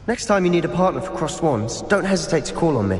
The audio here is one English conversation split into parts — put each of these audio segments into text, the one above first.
Next time you need a partner for Crossed Wands, don't hesitate to call on me.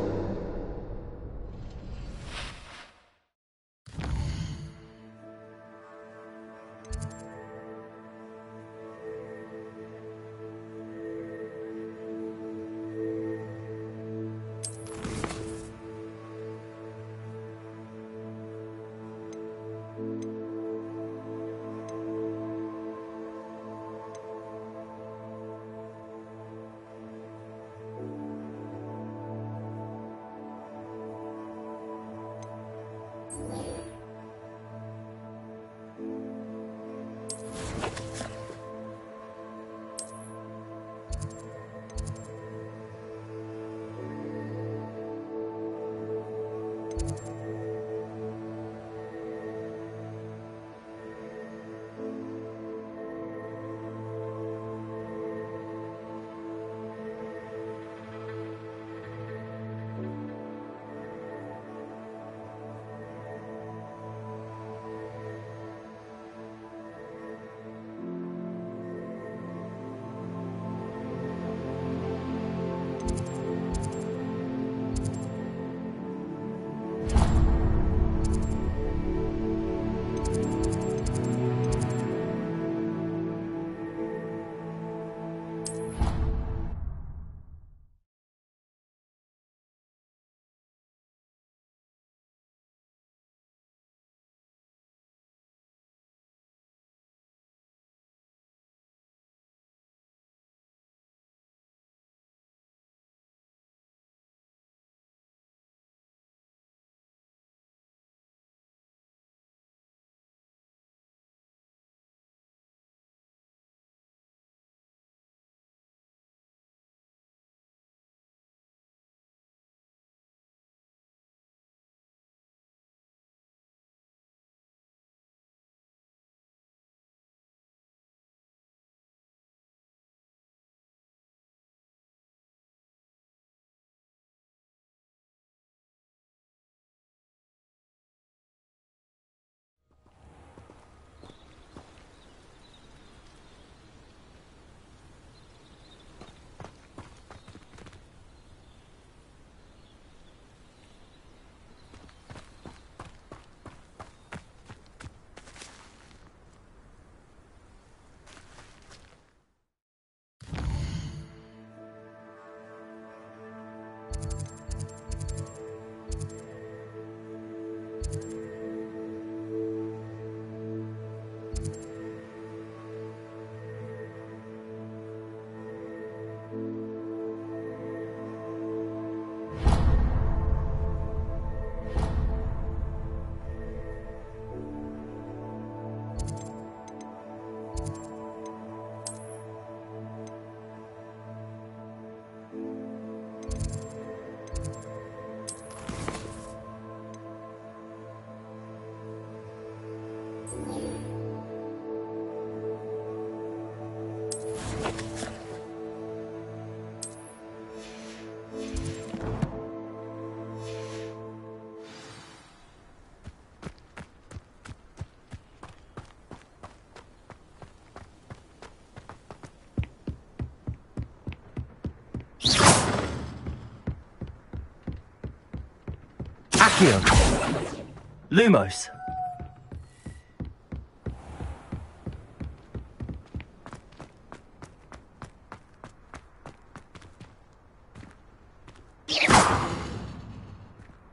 Lumos.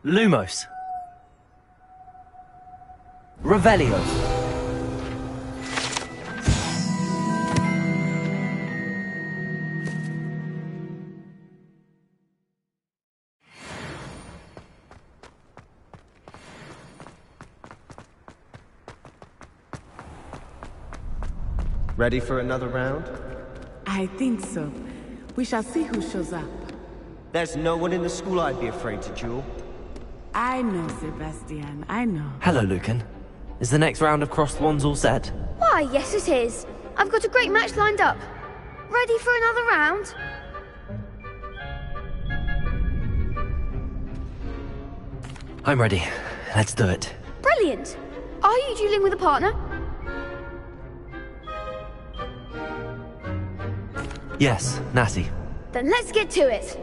Lumos. Revelio. Ready for another round? I think so. We shall see who shows up. There's no one in the school I'd be afraid to duel. I know, Sebastian, I know. Hello, Lucan. Is the next round of Crossed Wands all set? Why, yes it is. I've got a great match lined up. Ready for another round? I'm ready. Let's do it. Brilliant. Are you dueling with a partner? Yes, Natty. Then let's get to it.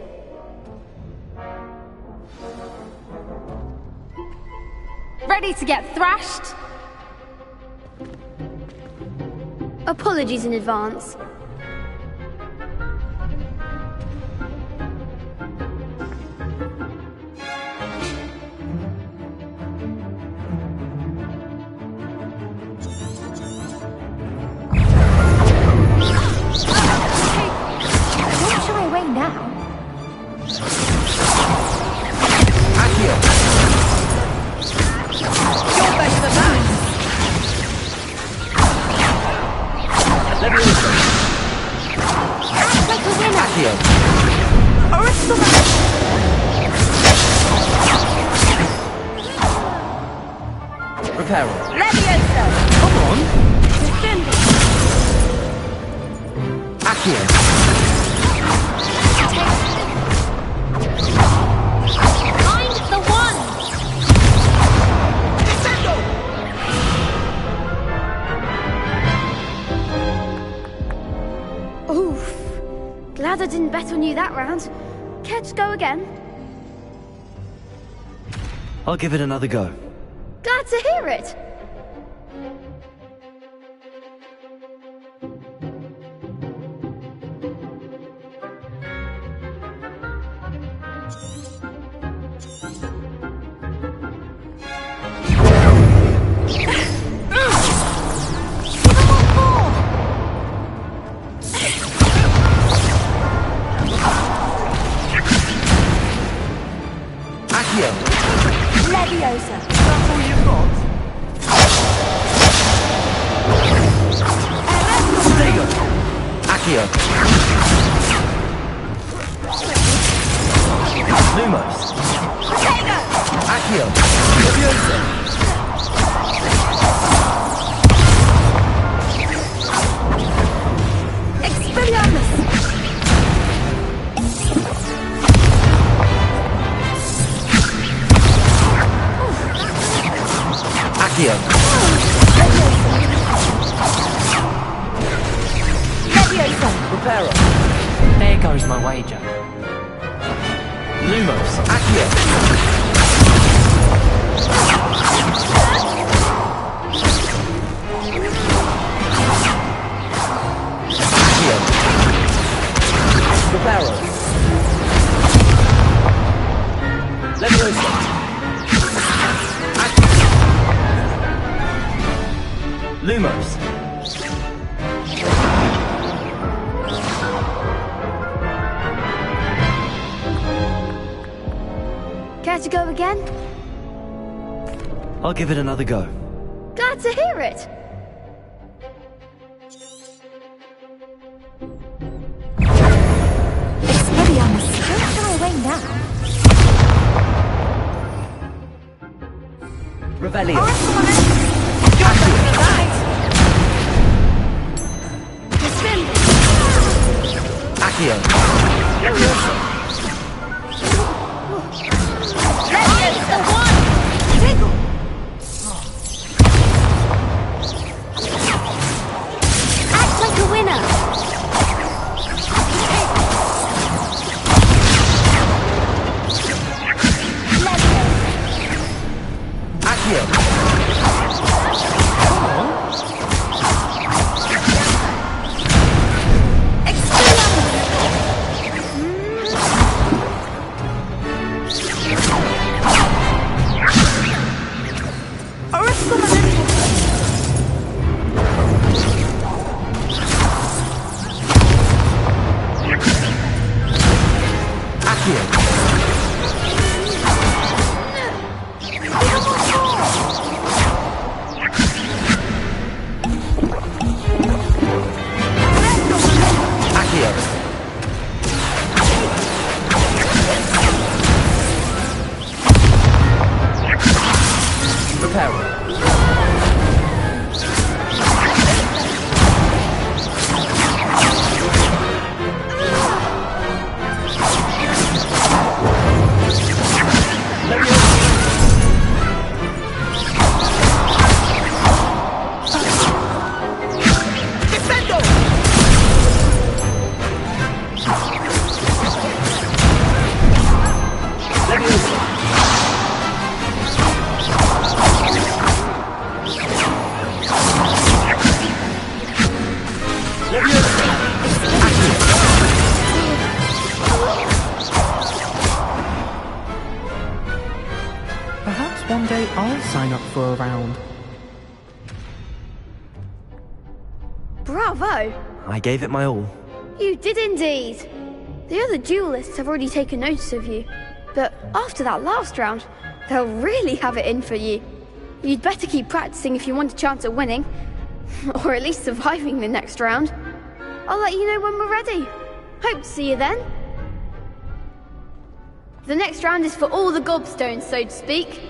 Ready to get thrashed? Apologies in advance. Don't shy away now. Accio! You're better than that. Leviosa! Act like a winner. Accio! Reparo! Leviosa. Come on! Defending. Accio! Find the one. Oof. Glad I didn't bet on you that round. Care to go again? I'll give it another go. Glad to hear it. Accio! Leviosa. That's all you've got? There you go! Accio! Lumos! Potato. Accio! Leviosa! Expelliarmus. Accio! Leviosa. Reparo! There goes my wager. Lumos! Accio! Accio! Reparo! Leviosa! Lumos! Care to go again? I'll give it another go. Glad to hear it. Expelliarmus. Don't shy away now. Revelio! You're better than that. Defending. Accio! Leviosa. The one. Tickle. Act like a winner. Accio! someday I'll sign up for a round. Bravo! I gave it my all. You did indeed. The other duelists have already taken notice of you. But after that last round, they'll really have it in for you. You'd better keep practicing if you want a chance at winning. Or at least surviving the next round. I'll let you know when we're ready. Hope to see you then. The next round is for all the gobstones, so to speak.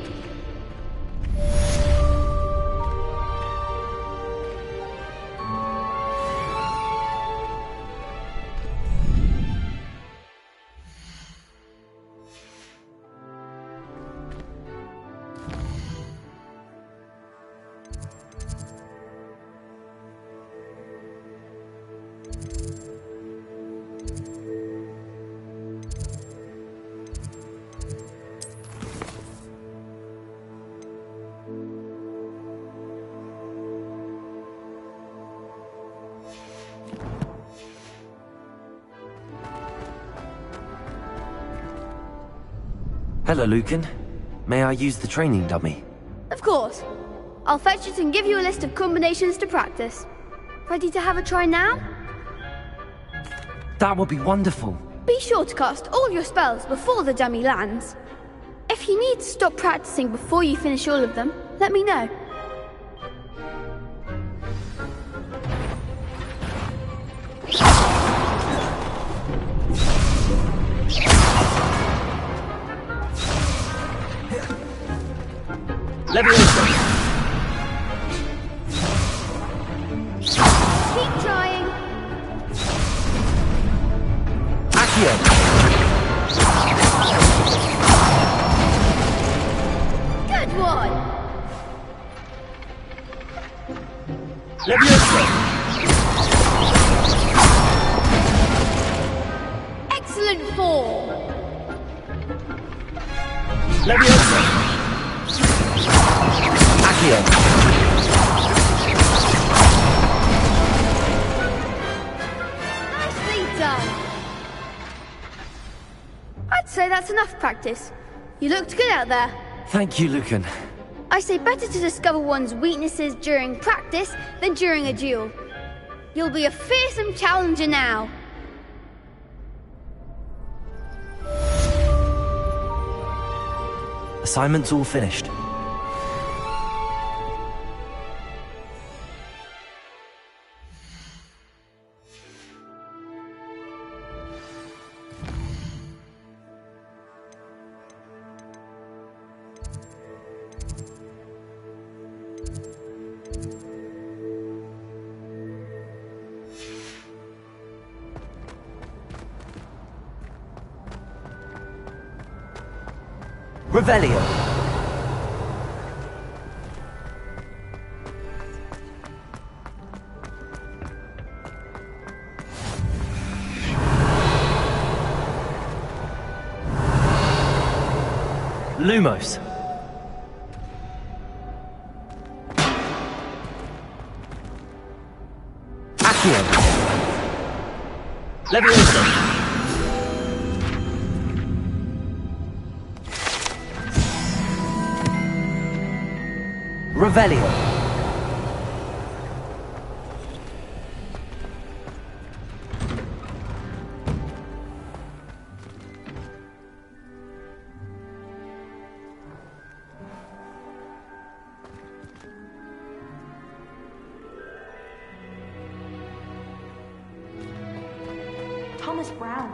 Hello, Lucan. May I use the training dummy? Of course. I'll fetch it and give you a list of combinations to practice. Ready to have a try now? That would be wonderful. Be sure to cast all your spells before the dummy lands. If you need to stop practicing before you finish all of them, let me know. Leviathan! Keep trying. Accio! Good one. Leviathan! Excellent form. Leviathan! Accio! Nicely done. I'd say that's enough practice. You looked good out there. Thank you, Lucan. I say better to discover one's weaknesses during practice than during a duel. You'll be a fearsome challenger now. Assignment's all finished. Revelio. Lumos. Accio. Leviosa. Revelio. Thomas Brown.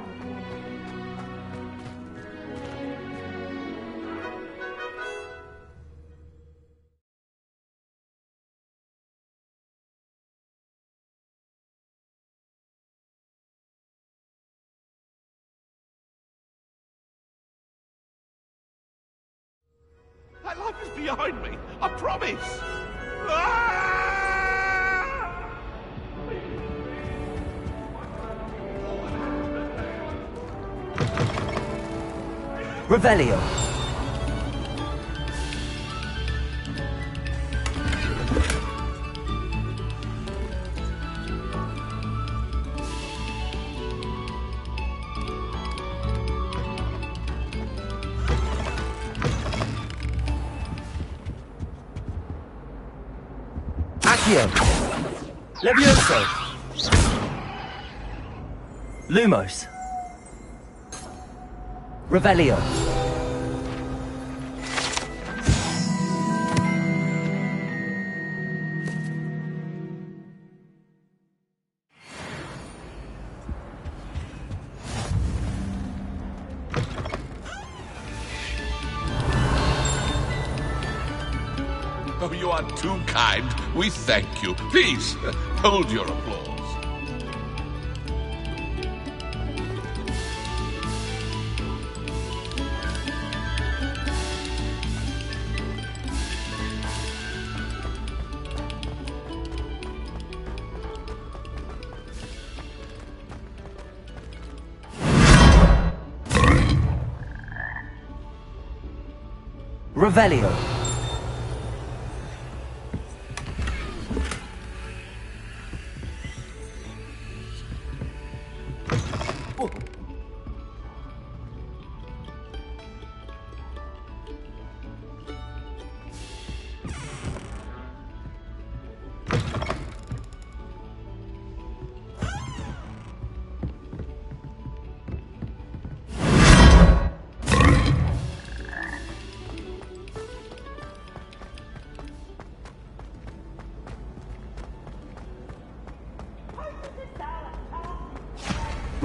That life is behind me, I promise! Ah! Revelio. Accio. Levioso. Lumos. Revelio. Oh, you are too kind. We thank you. Please, hold your applause. Revelio.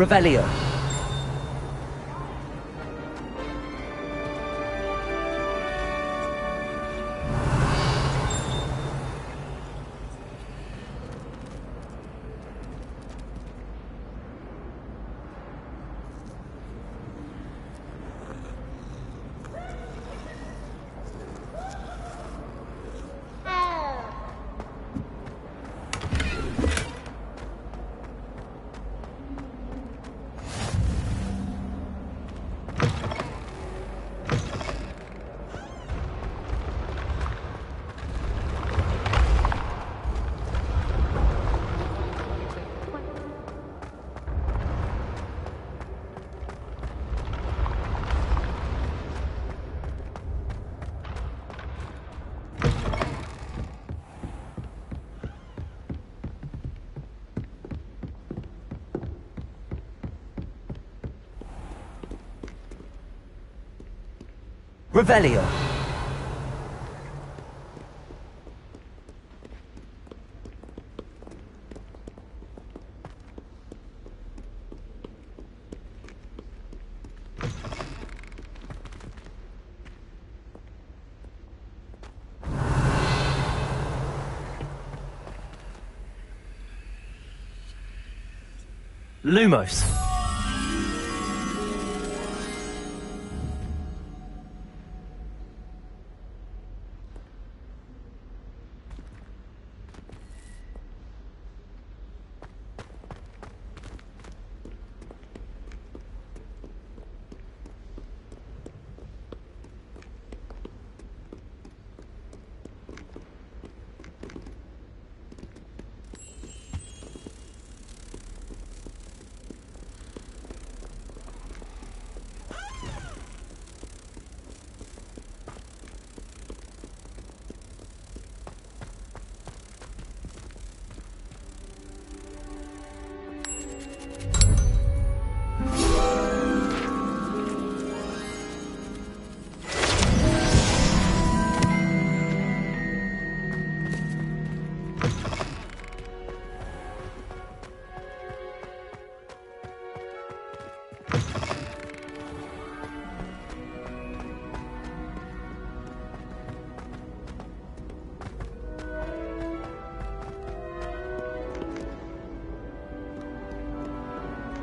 Revelio. Revelio. Lumos.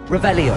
Revelio.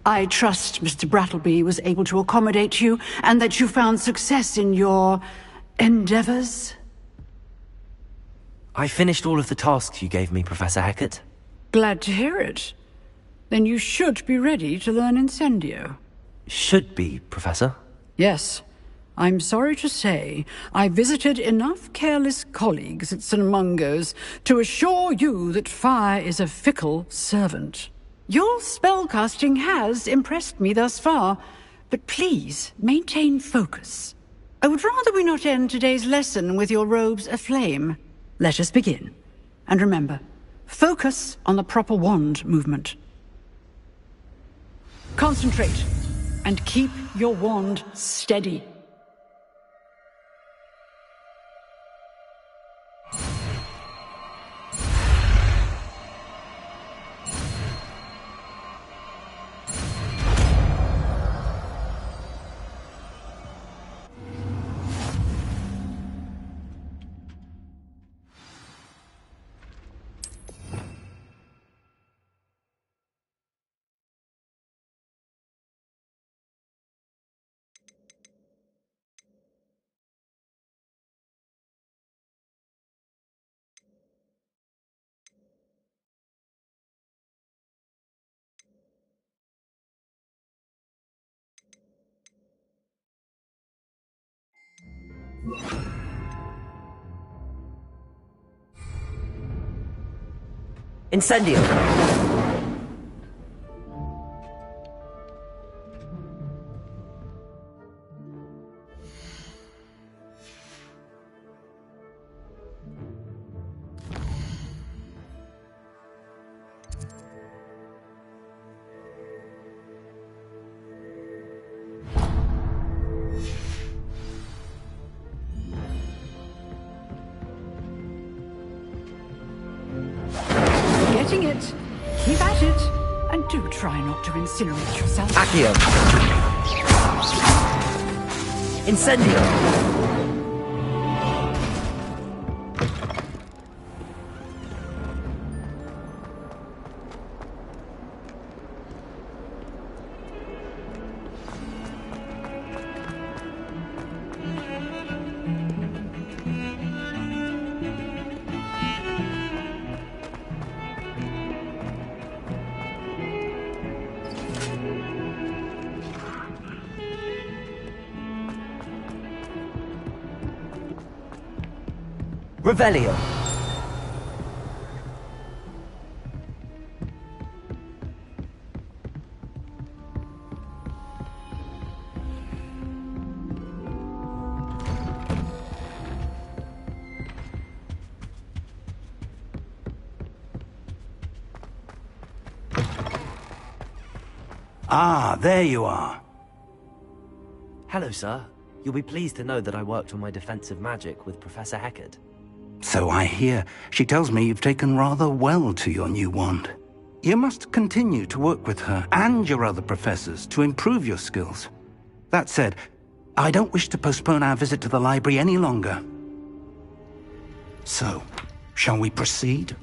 I trust Mr. Brattleby was able to accommodate you, and that you found success in your endeavors? I finished all of the tasks you gave me, Professor Hecat. Glad to hear it. Then you should be ready to learn Incendio. Should be, Professor. Yes. I'm sorry to say, I visited enough careless colleagues at St. Mungo's to assure you that fire is a fickle servant. Your spellcasting has impressed me thus far, but please maintain focus. I would rather we not end today's lesson with your robes aflame. Let us begin. And remember, focus on the proper wand movement. Concentrate, and keep your wand steady. Incendio! Getting it. Keep at it. And do try not to incinerate yourself. Accio! Incendio! Revelio. Ah, there you are. Hello, sir. You'll be pleased to know that I worked on my defensive magic with Professor Hecat. So I hear. She tells me you've taken rather well to your new wand. You must continue to work with her and your other professors to improve your skills. That said, I don't wish to postpone our visit to the library any longer. So, shall we proceed?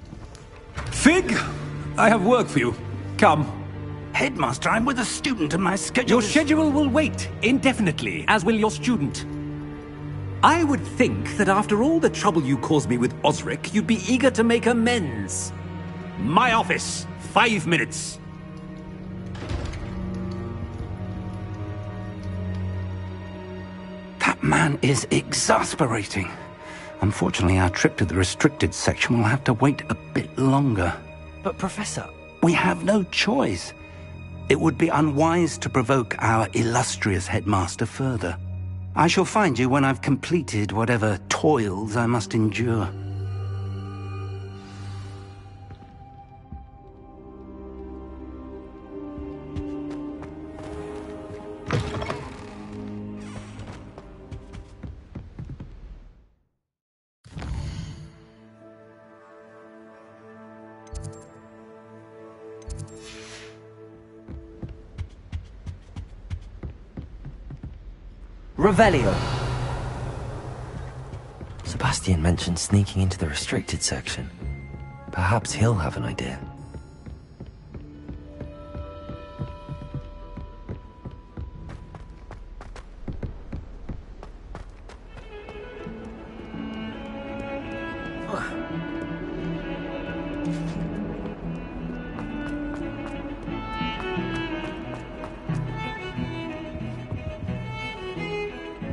Fig! I have work for you. Come. Headmaster, I'm with a student and my schedule Your schedule will wait indefinitely, as will your student. I would think that after all the trouble you caused me with Osric, you'd be eager to make amends. My office, 5 minutes. That man is exasperating. Unfortunately, our trip to the restricted section will have to wait a bit longer. But Professor... We have no choice. It would be unwise to provoke our illustrious headmaster further. I shall find you when I've completed whatever toils I must endure. Revelio. Sebastian mentioned sneaking into the restricted section. Perhaps he'll have an idea.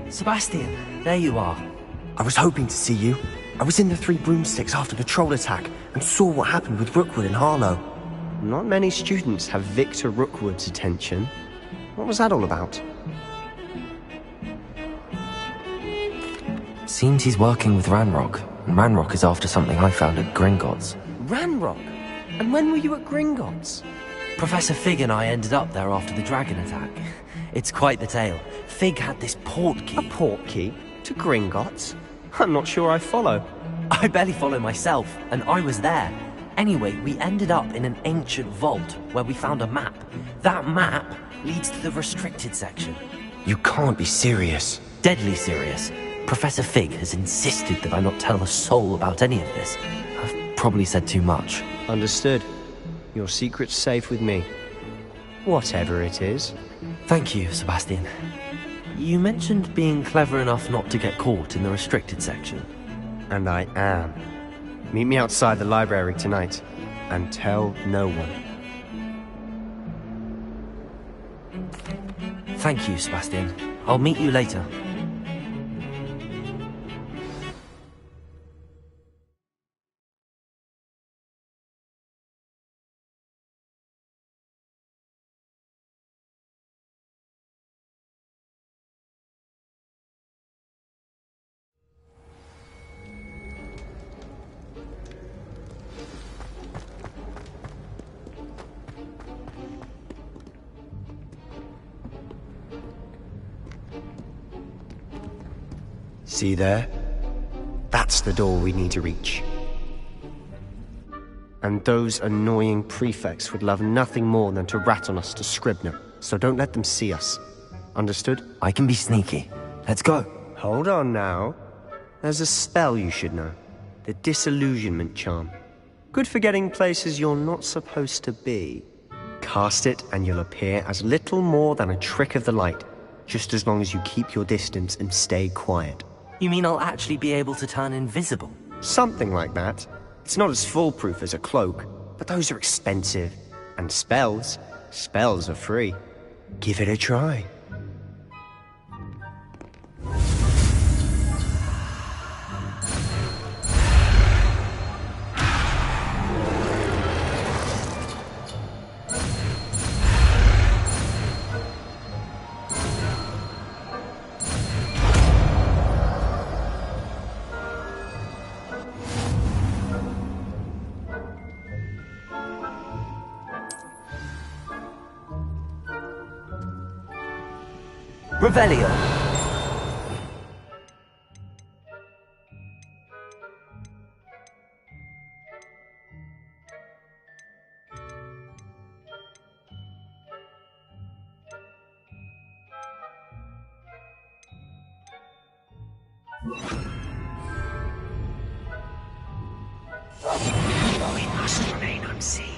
Sebastian, there you are. I was hoping to see you. I was in the Three Broomsticks after the troll attack and saw what happened with Rookwood and Harlow. Not many students have Victor Rookwood's attention. What was that all about? Seems he's working with Ranrock, and Ranrock is after something I found at Gringotts. Ranrock? And when were you at Gringotts? Professor Fig and I ended up there after the dragon attack. It's quite the tale. Fig had this port key. A port key? To Gringotts? I'm not sure I follow. I barely follow myself, and I was there. Anyway, we ended up in an ancient vault where we found a map. That map leads to the restricted section. You can't be serious. Deadly serious. Professor Fig has insisted that I not tell a soul about any of this. I've probably said too much. Understood. Your secret's safe with me. Whatever it is. Thank you, Sebastian. You mentioned being clever enough not to get caught in the restricted section. And I am. Meet me outside the library tonight, and tell no one. Thank you, Sebastian. I'll meet you later. See there? That's the door we need to reach. And those annoying prefects would love nothing more than to rat on us to Scribner, so don't let them see us. Understood? I can be sneaky. Let's go. Hold on now. There's a spell you should know. The Disillusionment Charm. Good for getting places you're not supposed to be. Cast it and you'll appear as little more than a trick of the light, just as long as you keep your distance and stay quiet. You mean I'll actually be able to turn invisible? Something like that. It's not as foolproof as a cloak, but those are expensive. And spells are free. Give it a try. Revelio. We must remain unseen.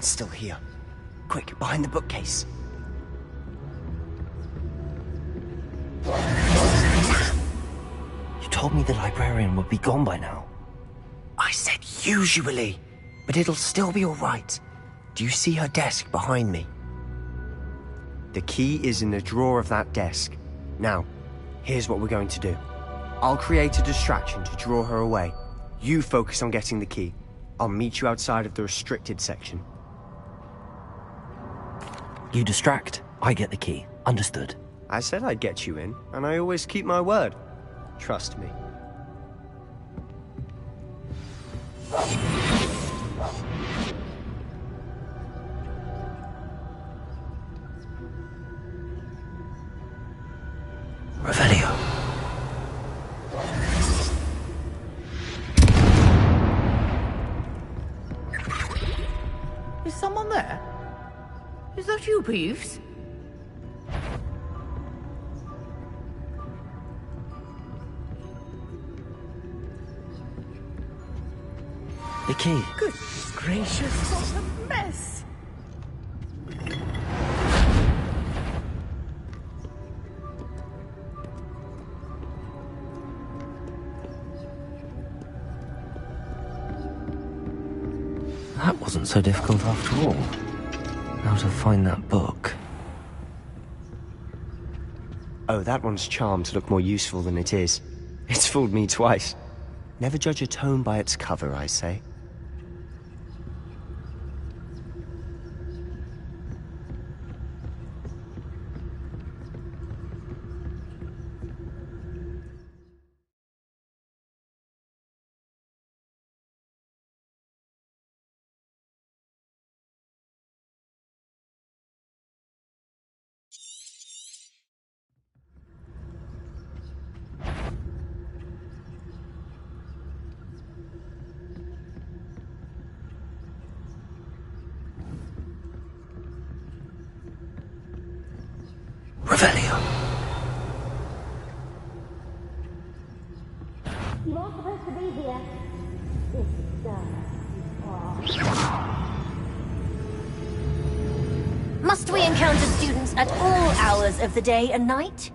Still here. Quick, behind the bookcase. You told me the librarian would be gone by now. I said usually, but it'll still be all right. Do you see her desk behind me? The key is in the drawer of that desk. Now, here's what we're going to do. I'll create a distraction to draw her away. You focus on getting the key. I'll meet you outside of the restricted section. You distract, I get the key. Understood. I said I'd get you in, and I always keep my word. Trust me. Revelio. Is someone there? Is that you, Peeves? The key. Good gracious, what a mess! That wasn't so difficult after all. Now to find that book. Oh, that one's charmed to look more useful than it is. It's fooled me twice. Never judge a tome by its cover, I say. Revelio. You are supposed to be here. Must we encounter students at all hours of the day and night?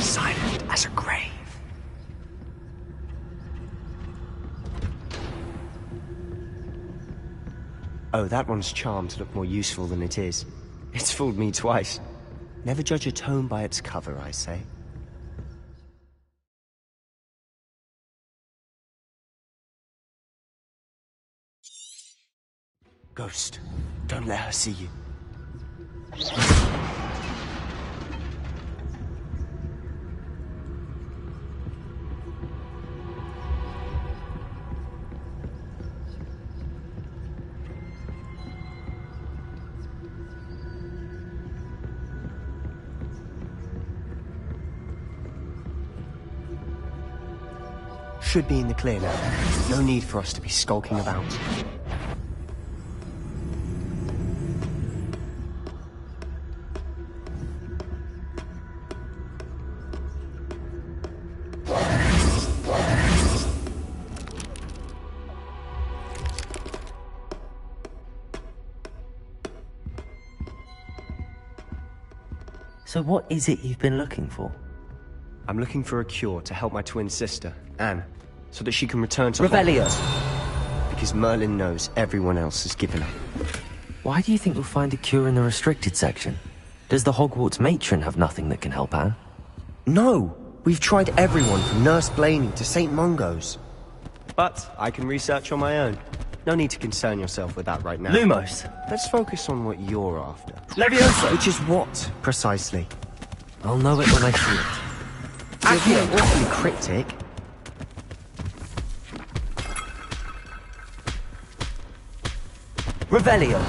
Silent as a grave. Oh, that one's charmed to look more useful than it is. It's fooled me twice. Never judge a tome by its cover, I say. Ghost, don't let her see you. Should be in the clear now. No need for us to be skulking about. So what is it you've been looking for? I'm looking for a cure to help my twin sister, Anne, so that she can return to Revelio. Hogwarts. Because Merlin knows everyone else has given up. Why do you think we'll find a cure in the restricted section? Does the Hogwarts matron have nothing that can help Anne? No! We've tried everyone from Nurse Blaney to St. Mungo's. But I can research on my own. No need to concern yourself with that right now. Lumos! Let's focus on what you're after. Levioso! Which is what, precisely? I'll know it when I see it. Actually, awfully cryptic. Revelio.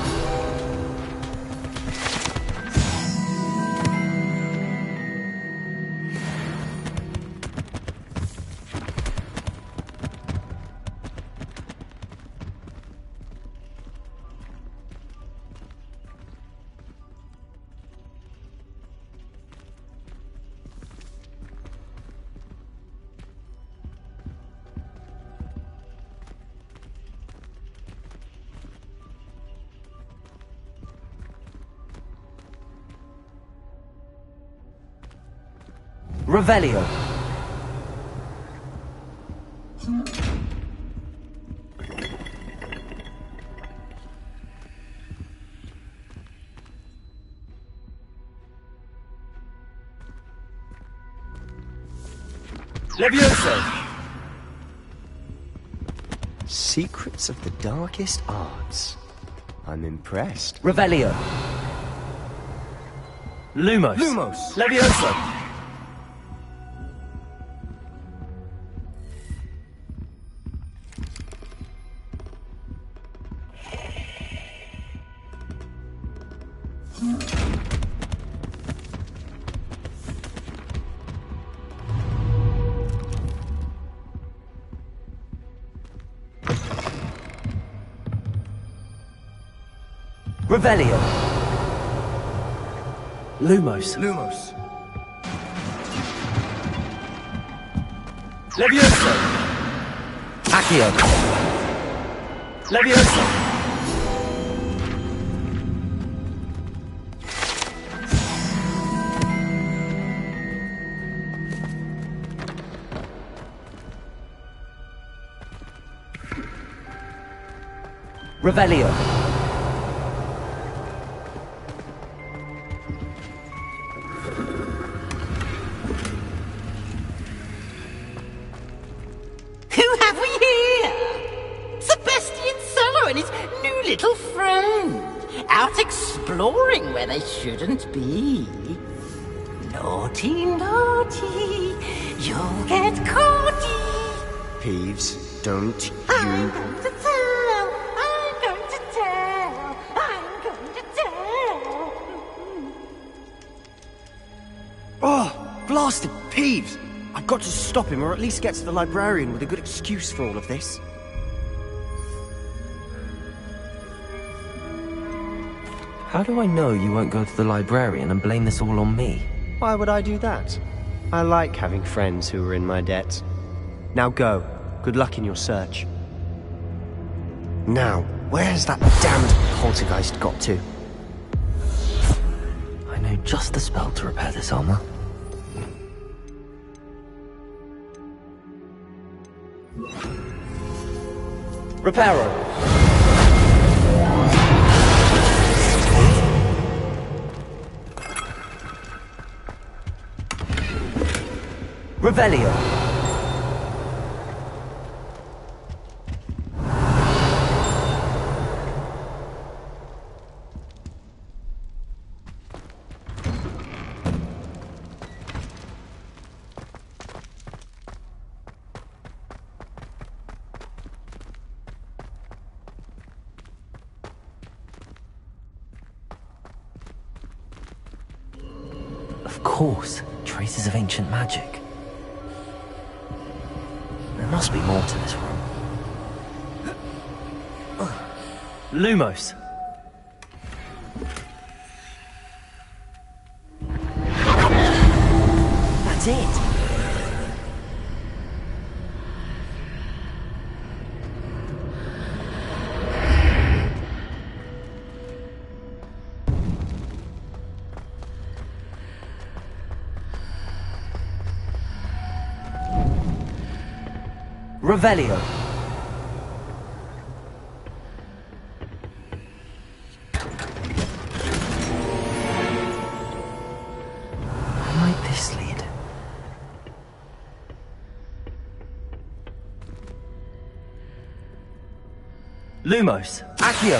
Revelio. Levioso. Secrets of the darkest arts. I'm impressed. Revelio. Lumos. Lumos. Levioso. Revelio. Lumos. Lumos. Levioso. Accio. Levioso. Revelio. Little friend, out exploring where they shouldn't be. Naughty, naughty, you'll get caughty. Peeves, don't you... I'm going to tell, I'm going to tell, I'm going to tell. Oh, blasted Peeves! I've got to stop him, or at least get to the librarian with a good excuse for all of this. How do I know you won't go to the librarian and blame this all on me? Why would I do that? I like having friends who are in my debt. Now go. Good luck in your search. Now, where's that damned poltergeist got to? I know just the spell to repair this armor. Reparo. Revelio. Of course, traces of ancient magic. There must be more to this room. Lumos. That's it. Revelio. Where might this lead? Lumos. Accio.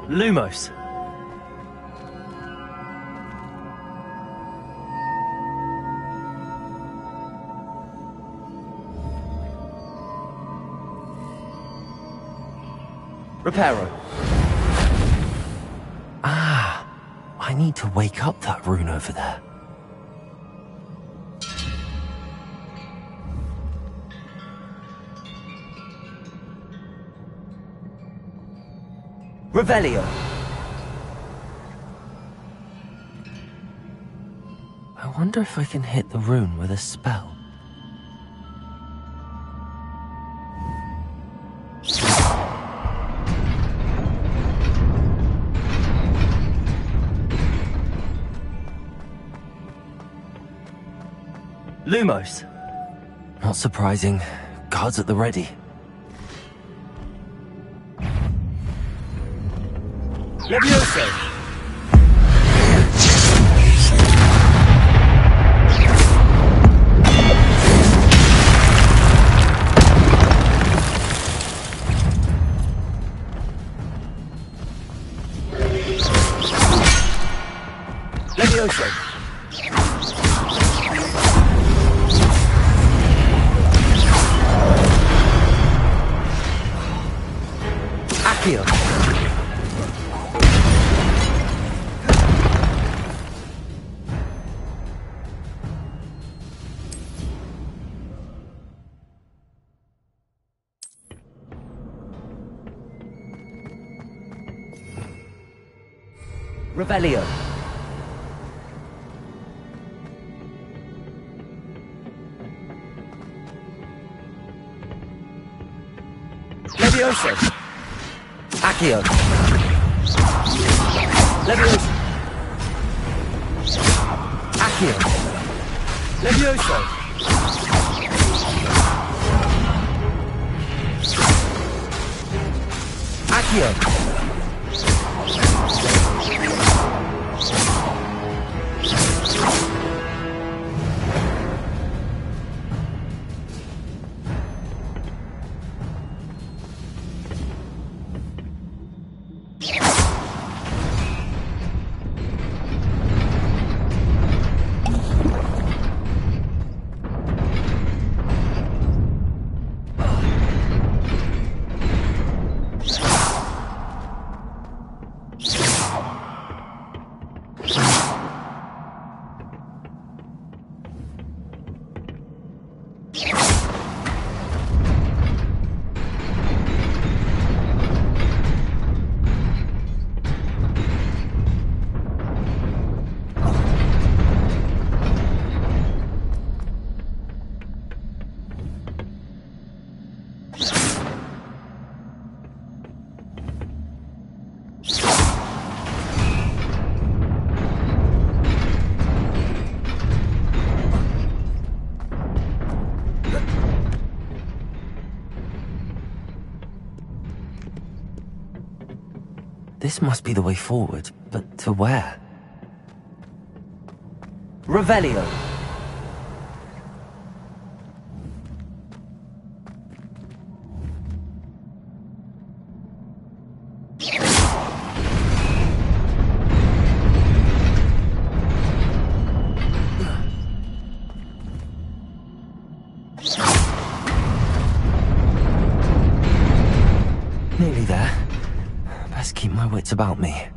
Lumos. Reparo. Ah, I need to wake up that rune over there. Revelio! I wonder if I can hit the rune with a spell. Lumos! Not surprising. Guards at the ready. Levioso! Levioso! Accio! Revelio! Levioso! Accio! Levioso! Accio! Levioso! Accio! This must be the way forward, but to where? Revelio! Nearly there. Best keep my wits about me.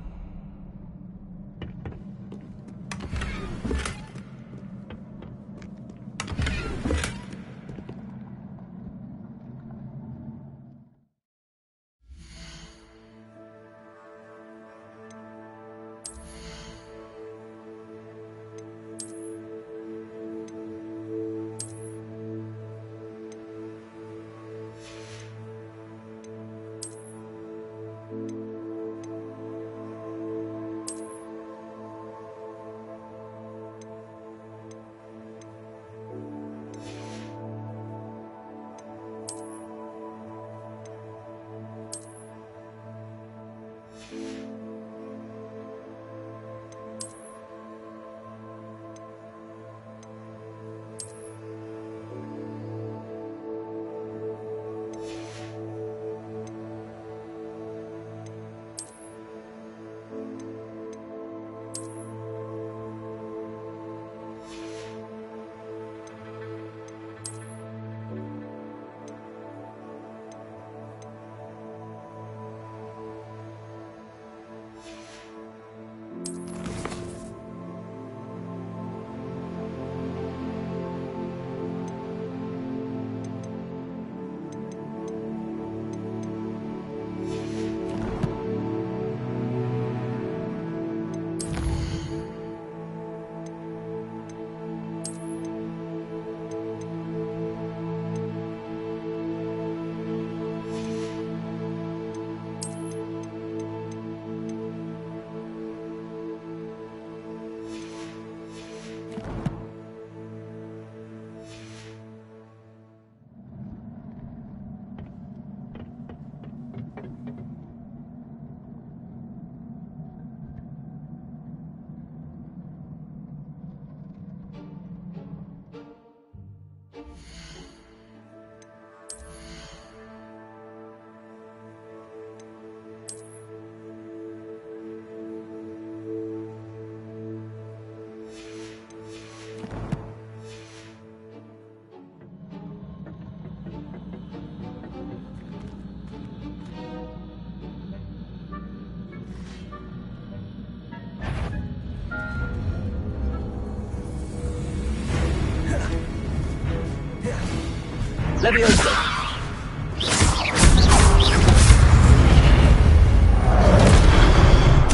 Leviosa!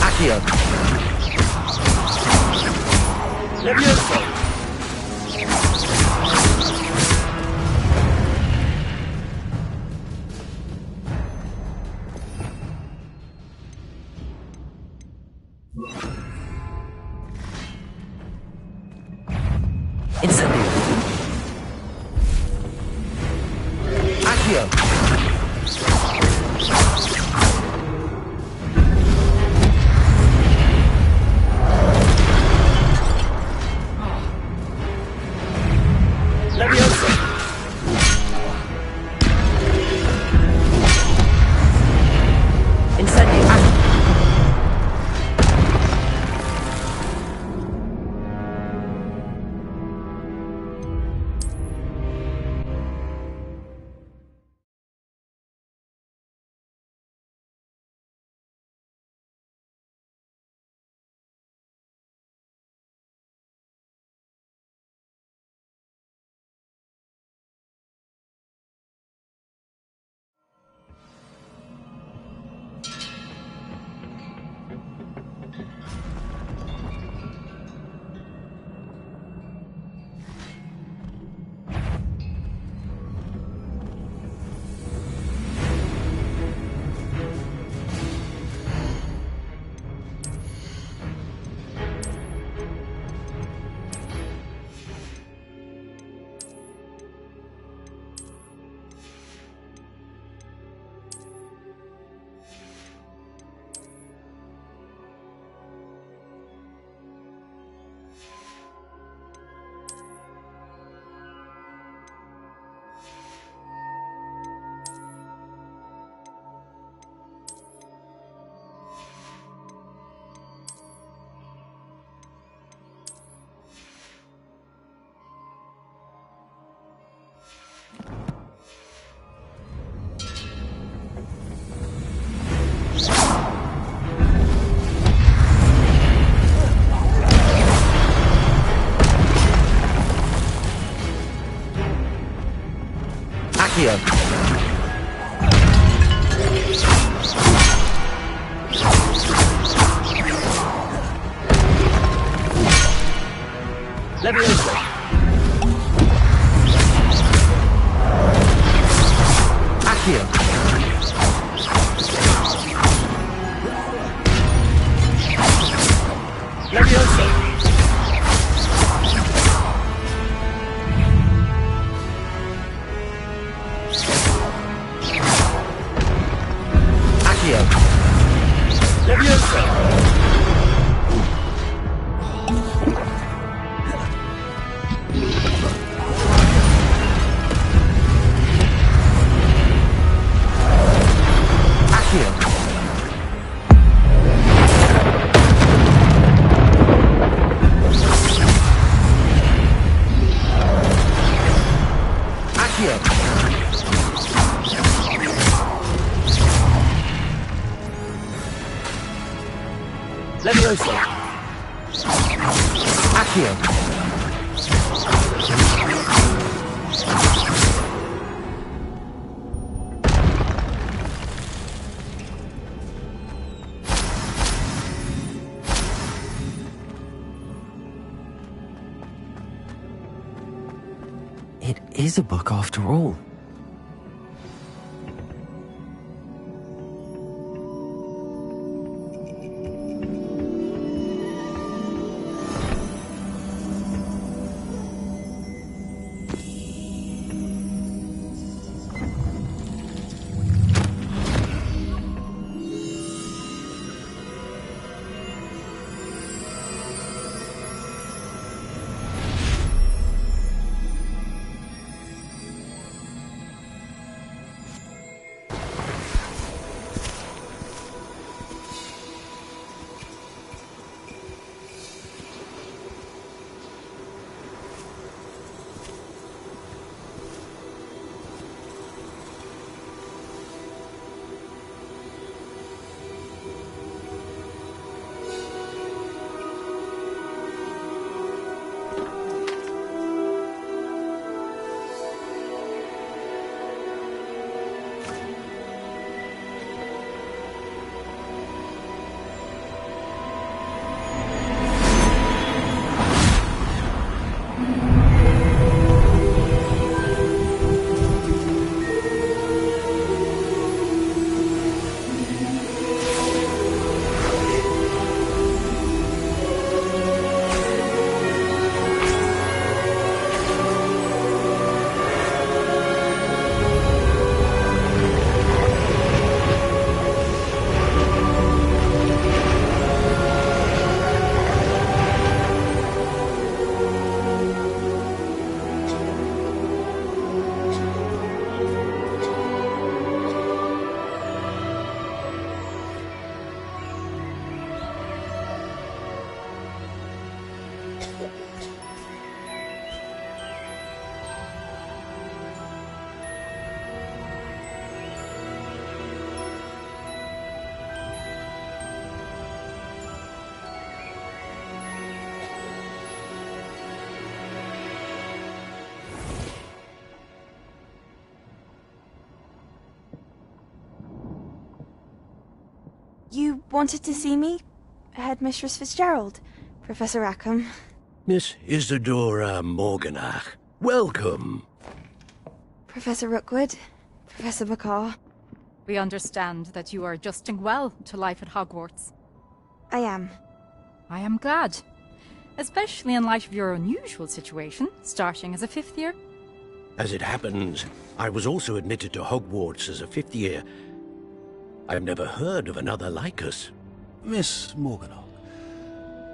Accio! Leviosa! Incendio! Accio! Leviosa! Incendio! Accio! Leviosa! Accio! Leviosa! Accio! Leviosa! Accio! Accio! Leviosa! Accio! It is a book after all. You wanted to see me? Headmistress Fitzgerald, Professor Rackham. Miss Isadora Morganach, welcome. Professor Rookwood, Professor Bakar. We understand that you are adjusting well to life at Hogwarts. I am. I am glad. Especially in light of your unusual situation, starting as a 5th year. As it happens, I was also admitted to Hogwarts as a 5th year. I've never heard of another like us. Miss Morganach,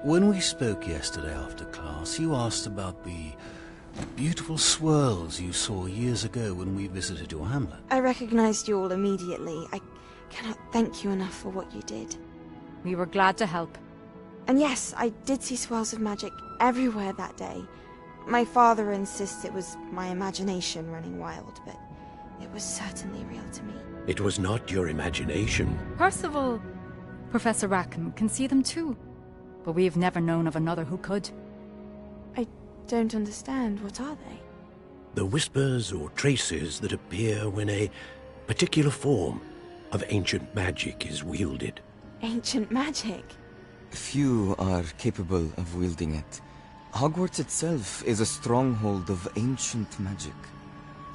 when we spoke yesterday after class, you asked about the beautiful swirls you saw years ago when we visited your hamlet. I recognized you all immediately. I cannot thank you enough for what you did. We were glad to help. And yes, I did see swirls of magic everywhere that day. My father insists it was my imagination running wild, but it was certainly real to me. It was not your imagination. Percival, Professor Rackham can see them too. But we have never known of another who could. I don't understand. What are they? The whispers or traces that appear when a particular form of ancient magic is wielded. Ancient magic? Few are capable of wielding it. Hogwarts itself is a stronghold of ancient magic.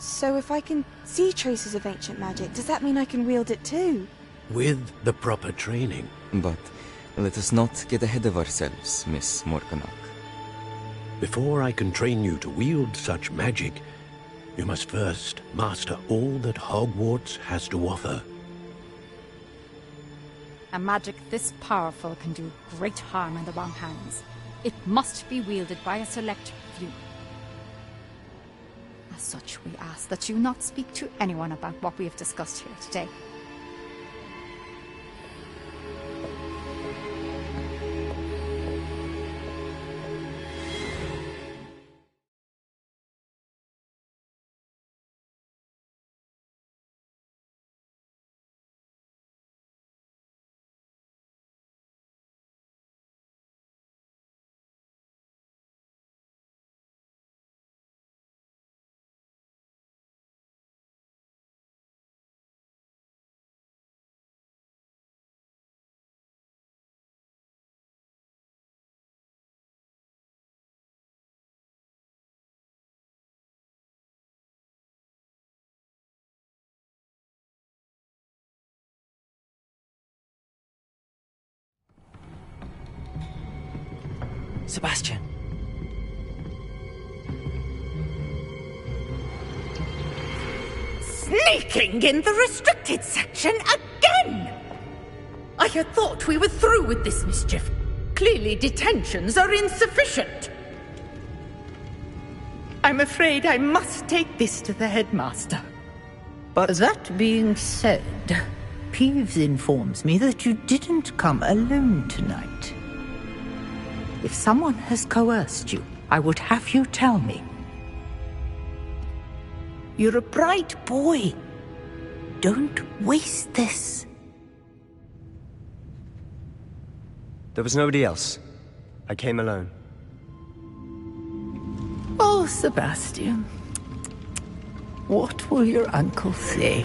So if I can see traces of ancient magic, does that mean I can wield it too? With the proper training. But let us not get ahead of ourselves, Miss Morganach. Before I can train you to wield such magic, you must first master all that Hogwarts has to offer. A magic this powerful can do great harm in the wrong hands. It must be wielded by a select few. As such, we ask that you not speak to anyone about what we have discussed here today. Sebastian. Sneaking in the restricted section again! I had thought we were through with this mischief. Clearly detentions are insufficient. I'm afraid I must take this to the headmaster. But that being said, Peeves informs me that you didn't come alone tonight. If someone has coerced you, I would have you tell me. You're a bright boy. Don't waste this. There was nobody else. I came alone. Oh, Sebastian. What will your uncle say?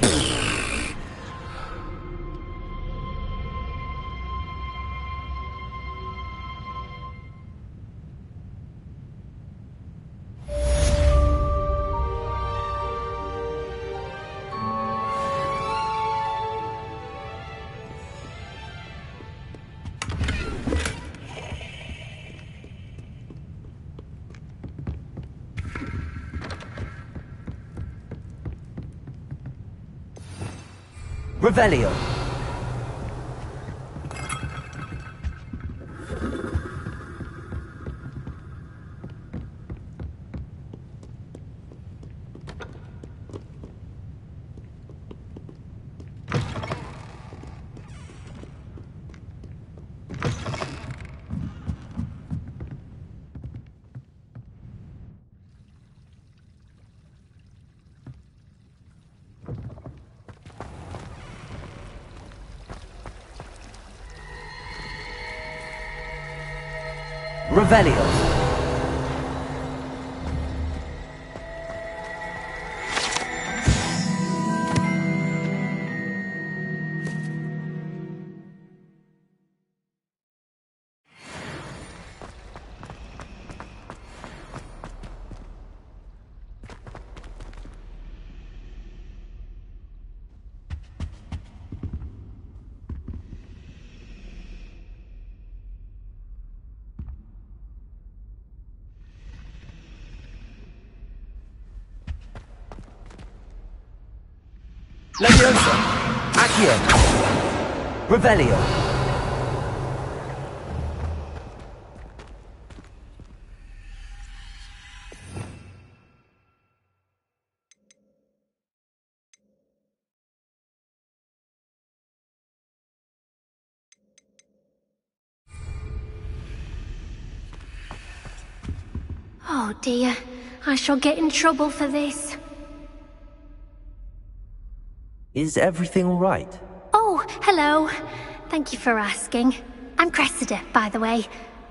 Revelio. Revelio. Leviosa! Accio! Revelio! Oh dear, I shall get in trouble for this. Is everything all right? Oh, hello. Thank you for asking. I'm Cressida, by the way,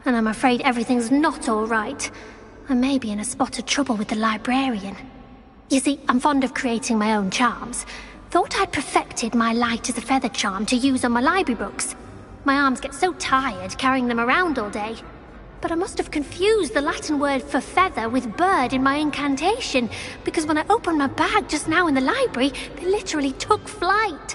and I'm afraid everything's not all right. I may be in a spot of trouble with the librarian. You see, I'm fond of creating my own charms. Thought I'd perfected my light as a feather charm to use on my library books. My arms get so tired carrying them around all day. But I must have confused the Latin word for feather with bird in my incantation, because when I opened my bag just now in the library, they literally took flight.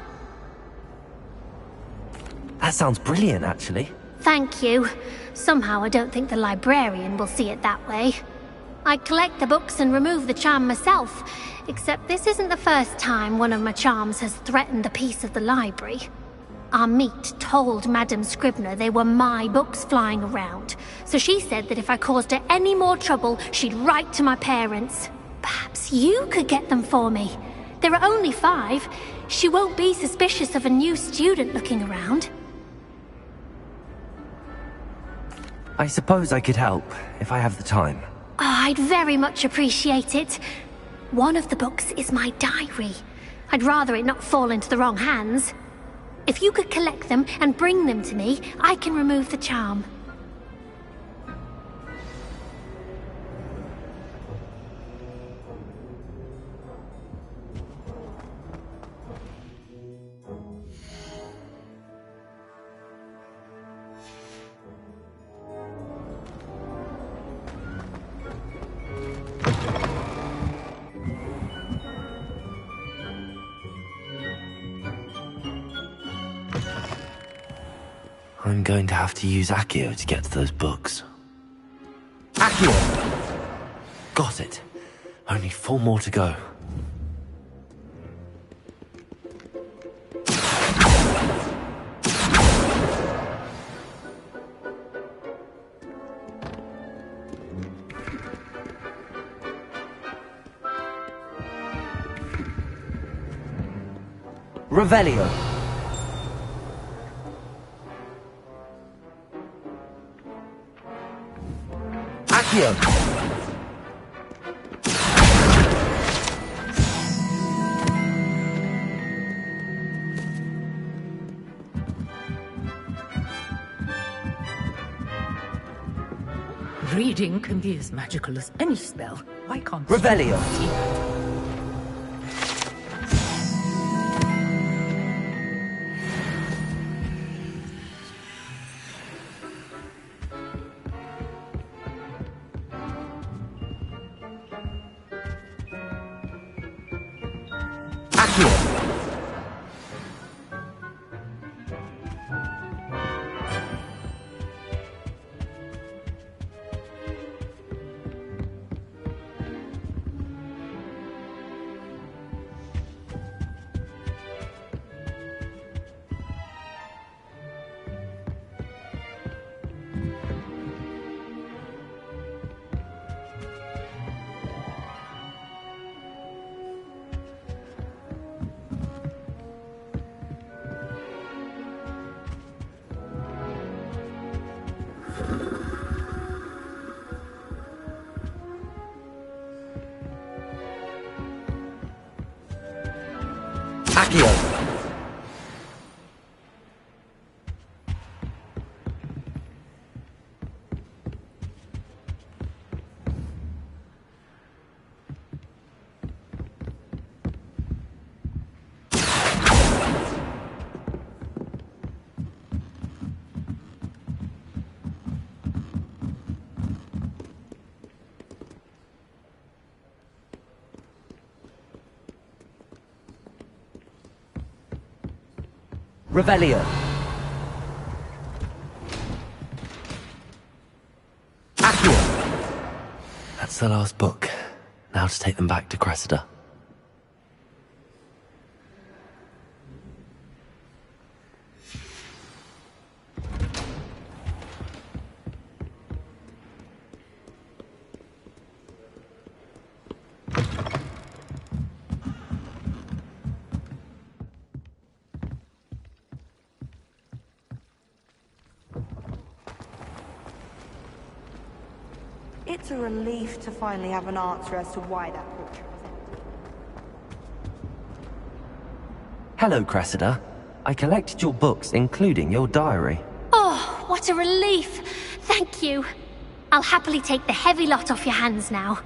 That sounds brilliant, actually. Thank you. Somehow I don't think the librarian will see it that way. I collect the books and remove the charm myself, except this isn't the first time one of my charms has threatened the peace of the library. Our meet told Madame Scribner they were my books flying around, so she said that if I caused her any more trouble, she'd write to my parents. Perhaps you could get them for me. There are only 5. She won't be suspicious of a new student looking around. I suppose I could help, if I have the time. Oh, I'd very much appreciate it. One of the books is my diary. I'd rather it not fall into the wrong hands. If you could collect them and bring them to me, I can remove the charm. I'm going to have to use Accio to get to those books. Accio! Got it. Only 4 more to go. Revelio! Accio! Reading can be as magical as any spell. I can't... Revelio! Accio! Revelio! Accio! That's the last book. Now to take them back to Cressida. It's a relief to finally have an answer as to why that portrait was empty. Hello, Cressida. I collected your books, including your diary. Oh, what a relief! Thank you. I'll happily take the heavy lot off your hands now.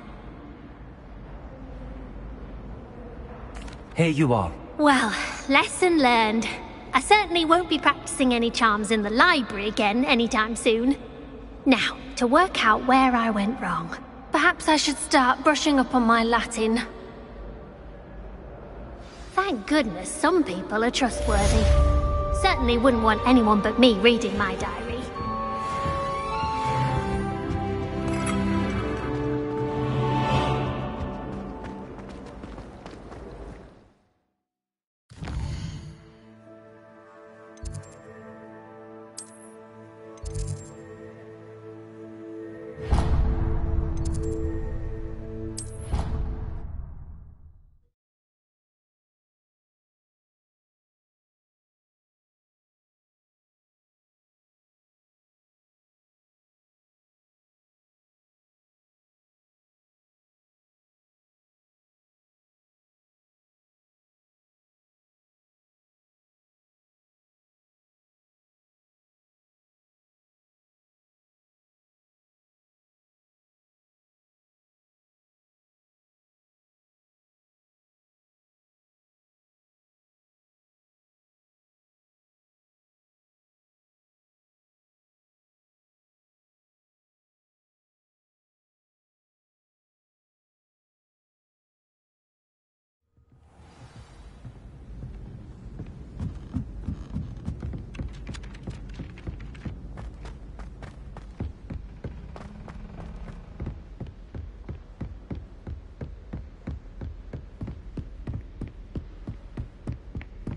Here you are. Well, lesson learned. I certainly won't be practicing any charms in the library again anytime soon. Now, to work out where I went wrong. Perhaps I should start brushing up on my Latin. Thank goodness some people are trustworthy. Certainly wouldn't want anyone but me reading my diary.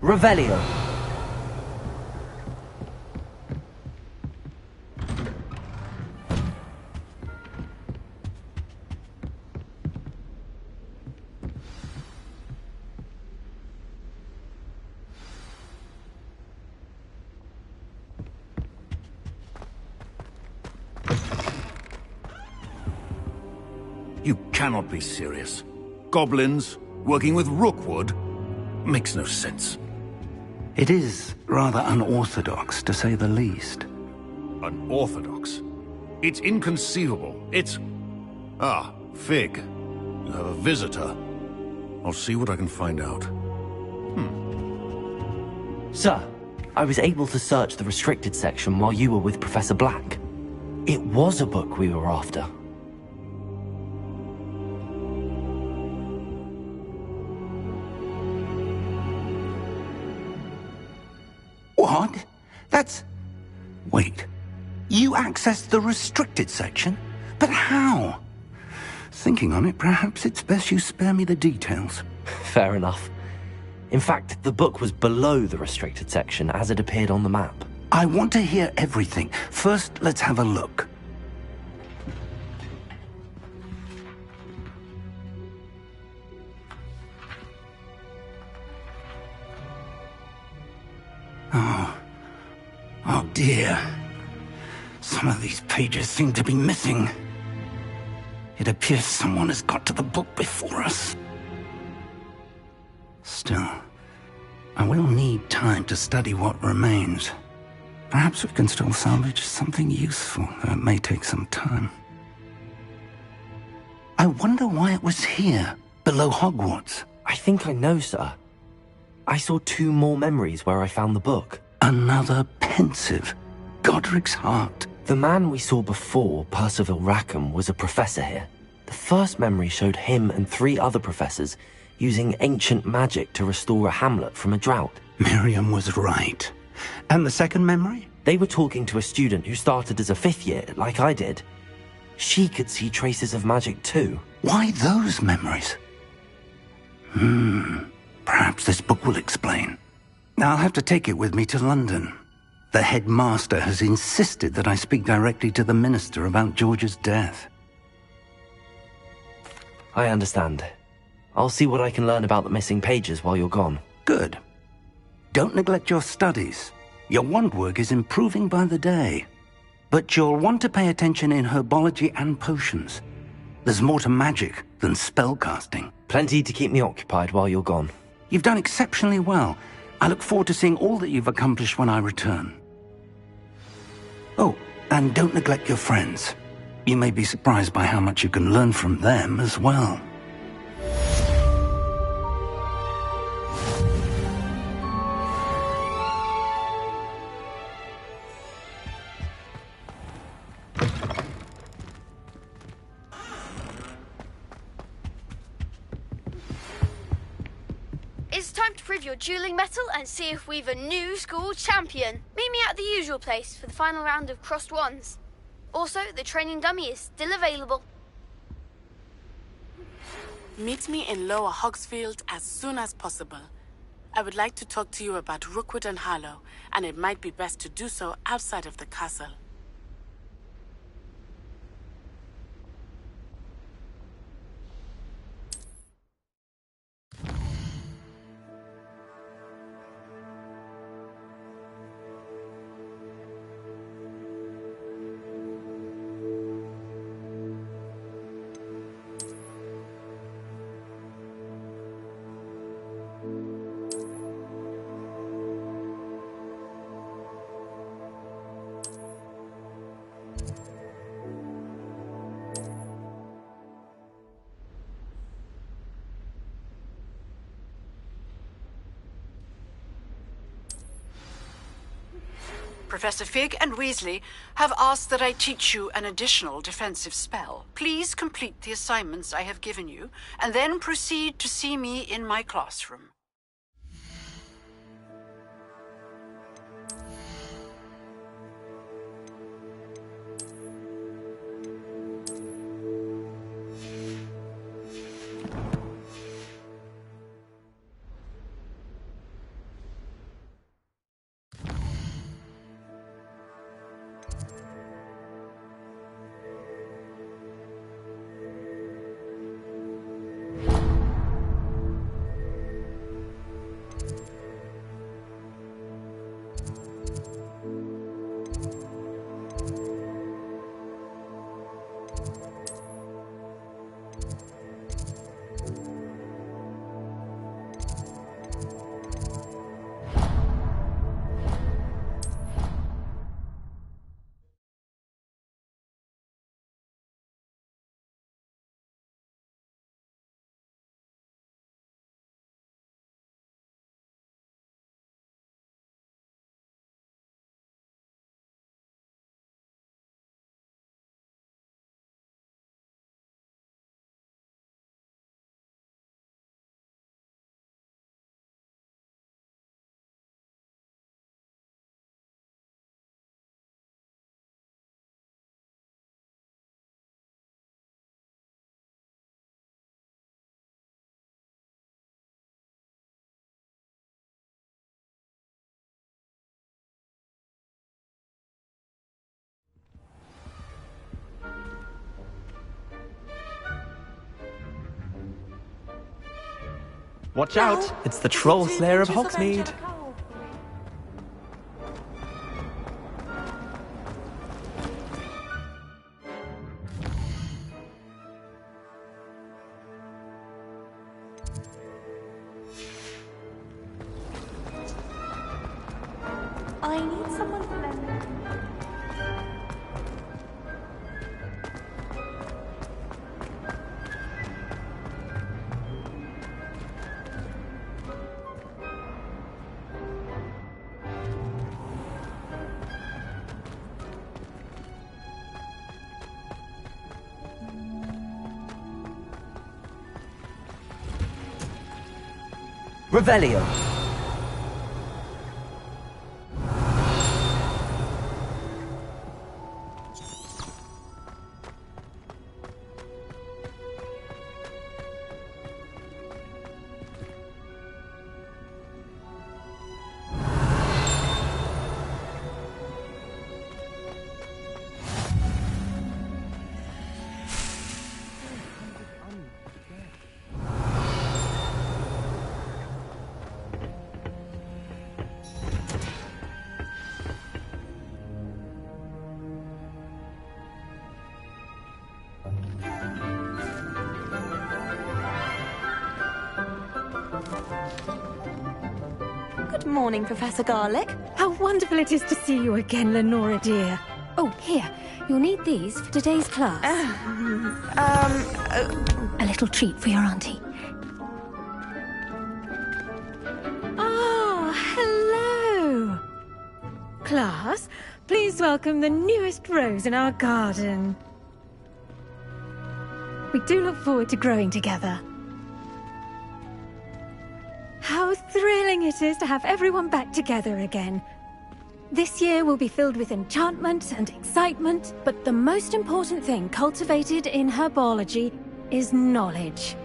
Revelio. You cannot be serious. Goblins working with Rookwood? Makes no sense. It is rather unorthodox, to say the least. Unorthodox? It's inconceivable. It's... Ah, Fig. You have a visitor. I'll see what I can find out. Sir, I was able to search the restricted section while you were with Professor Black. It was a book we were after. What? That's... Wait. You accessed the restricted section? But how? Thinking on it, perhaps it's best you spare me the details. Fair enough. In fact, the book was below the restricted section as it appeared on the map. I want to hear everything. First, let's have a look. Oh dear. Some of these pages seem to be missing. It appears someone has got to the book before us. Still, I will need time to study what remains. Perhaps we can still salvage something useful, though it may take some time. I wonder why it was here, below Hogwarts. I think I know, sir. I saw 2 more memories where I found the book. Another pensive. Godric's heart. The man we saw before, Percival Rackham, was a professor here. The first memory showed him and 3 other professors using ancient magic to restore a hamlet from a drought. Miriam was right. And the second memory? They were talking to a student who started as a 5th year, like I did. She could see traces of magic too. Why those memories? Perhaps this book will explain. I'll have to take it with me to London. The headmaster has insisted that I speak directly to the minister about George's death. I understand. I'll see what I can learn about the missing pages while you're gone. Good. Don't neglect your studies. Your wand work is improving by the day. But you'll want to pay attention in herbology and potions. There's more to magic than spellcasting. Plenty to keep me occupied while you're gone. You've done exceptionally well. I look forward to seeing all that you've accomplished when I return. Oh, and don't neglect your friends. You may be surprised by how much you can learn from them as well. It's time to prove your dueling mettle and see if we've a new school champion. Meet me at the usual place for the final round of crossed wands. Also, the training dummy is still available. Meet me in Lower Hogsfield as soon as possible. I would like to talk to you about Rookwood and Harlow, and it might be best to do so outside of the castle. Professor Fig and Weasley have asked that I teach you an additional defensive spell. Please complete the assignments I have given you, and then proceed to see me in my classroom. Watch out! It's the Troll Slayer of Hogsmeade! I need someone to lend me. Revelio. Good morning, Professor Garlick. How wonderful it is to see you again, Lenora dear. Oh, here. You'll need these for today's class. A little treat for your auntie. Oh, hello. Class, please welcome the newest rose in our garden. We do look forward to growing together. How thrilling it is to have everyone back together again. This year will be filled with enchantment and excitement, but the most important thing cultivated in herbology is knowledge.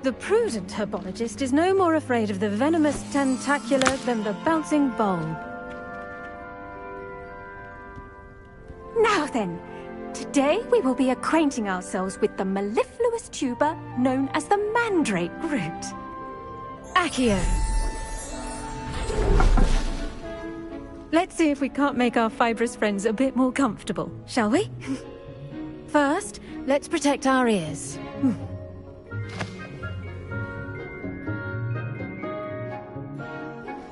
The prudent herbologist is no more afraid of the venomous tentacular than the bouncing bulb. Now then, today we will be acquainting ourselves with the mellifluous tuber known as the mandrake root. Accio. Let's see if we can't make our fibrous friends a bit more comfortable, shall we? First, let's protect our ears.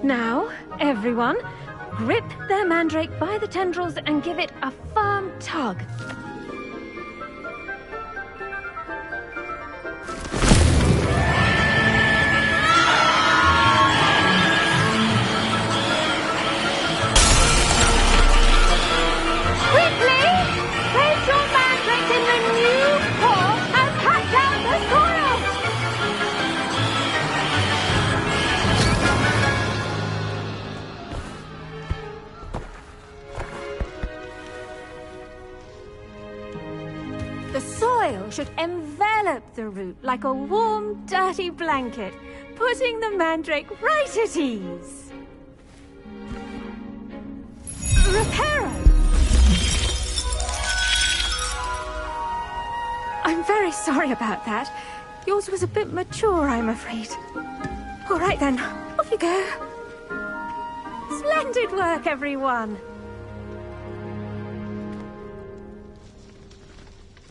Now, everyone, grip their mandrake by the tendrils and give it a firm tug. Should envelop the root like a warm, dirty blanket, putting the mandrake right at ease. Reparo! I'm very sorry about that. Yours was a bit mature, I'm afraid. All right then, off you go. Splendid work, everyone.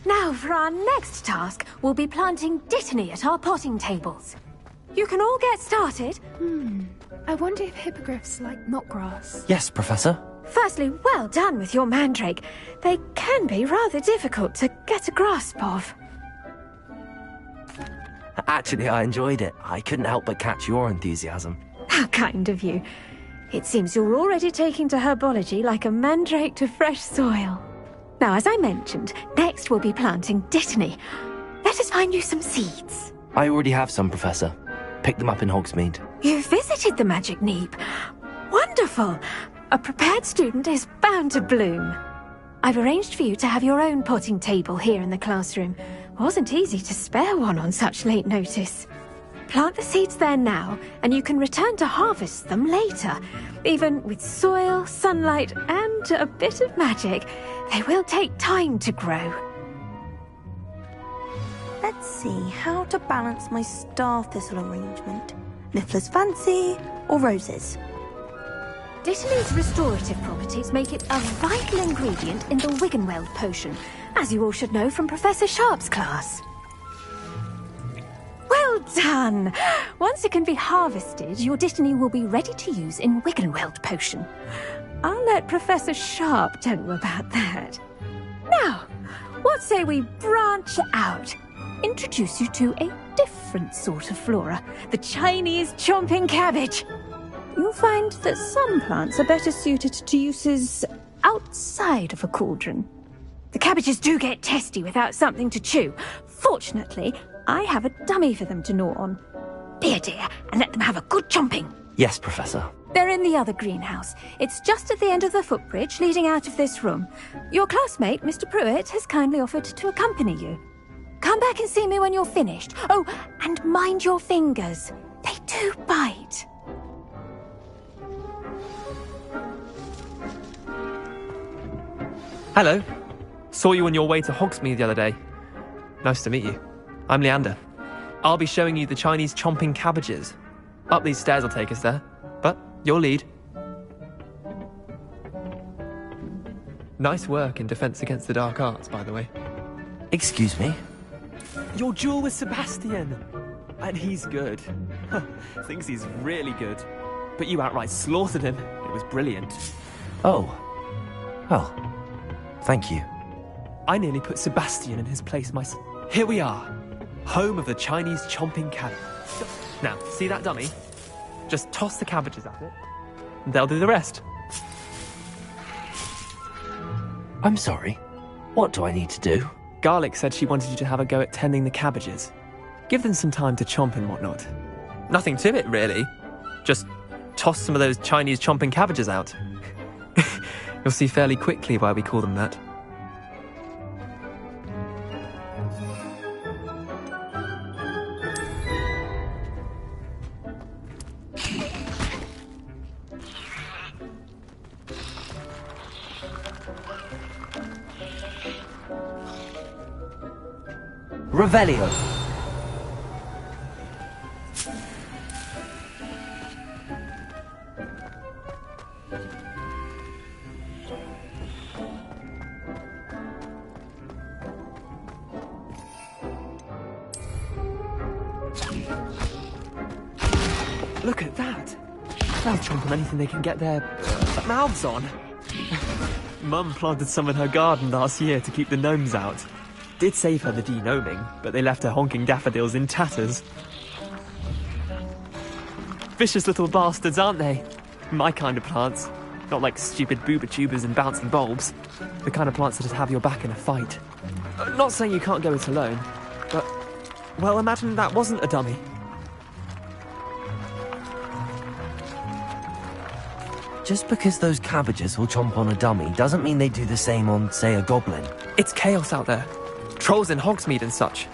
Now, for our next task, we'll be planting dittany at our potting tables. You can all get started. I wonder if hippogriffs like knotgrass. Yes, Professor. Firstly, well done with your mandrake. They can be rather difficult to get a grasp of. Actually, I enjoyed it. I couldn't help but catch your enthusiasm. How kind of you. It seems you're already taking to herbology like a mandrake to fresh soil. Now, as I mentioned, next we'll be planting dittany. Let us find you some seeds. I already have some, Professor. Picked them up in Hogsmeade. You visited the Magic Neep. Wonderful! A prepared student is bound to bloom. I've arranged for you to have your own potting table here in the classroom. Wasn't easy to spare one on such late notice. Plant the seeds there now, and you can return to harvest them later. Even with soil, sunlight, and a bit of magic, they will take time to grow. Let's see how to balance my star thistle arrangement. Niffler's fancy or roses? Dittany's restorative properties make it a vital ingredient in the Wiggenweld potion, as you all should know from Professor Sharp's class. Well done! Once it can be harvested, your dittany will be ready to use in Wiggenweld potion. I'll let Professor Sharp tell you about that. Now, what say we branch out? Introduce you to a different sort of flora, the Chinese chomping cabbage. You'll find that some plants are better suited to uses outside of a cauldron. The cabbages do get testy without something to chew. Fortunately, I have a dummy for them to gnaw on. Be a dear and let them have a good chomping. Yes, Professor. They're in the other greenhouse. It's just at the end of the footbridge leading out of this room. Your classmate, Mr. Pruitt, has kindly offered to accompany you. Come back and see me when you're finished. Oh, and mind your fingers. They do bite. Hello. Saw you on your way to Hogsmeade the other day. Nice to meet you. I'm Leander. I'll be showing you the Chinese chomping cabbages. Up these stairs will take us there, but your lead. Nice work in Defense Against the Dark Arts, by the way. Excuse me? Your duel with Sebastian. And he's good. Thinks he's really good. but you outright slaughtered him. It was brilliant. Oh. Well, thank you. I nearly put Sebastian in his place myself. Here we are, home of the Chinese chomping cabbage. Now, see that dummy? Just toss the cabbages at it, and they'll do the rest. I'm sorry. What do I need to do? Garlic said she wanted you to have a go at tending the cabbages. Give them some time to chomp and whatnot. Nothing to it, really. Just toss some of those Chinese chomping cabbages out. You'll see fairly quickly why we call them that. Revelio. Look at that! They'll chomp on anything they can get their mouths on. Mum planted some in her garden last year to keep the gnomes out. Did save her the de-gnoming, but they left her honking daffodils in tatters. Vicious little bastards, aren't they? My kind of plants. Not like stupid booba tubers and bouncing bulbs. The kind of plants that'd have your back in a fight. Not saying you can't go it alone, but... well, imagine that wasn't a dummy. Just because those cabbages will chomp on a dummy doesn't mean they do the same on, say, a goblin. It's chaos out there. Trolls in Hogsmeade and such.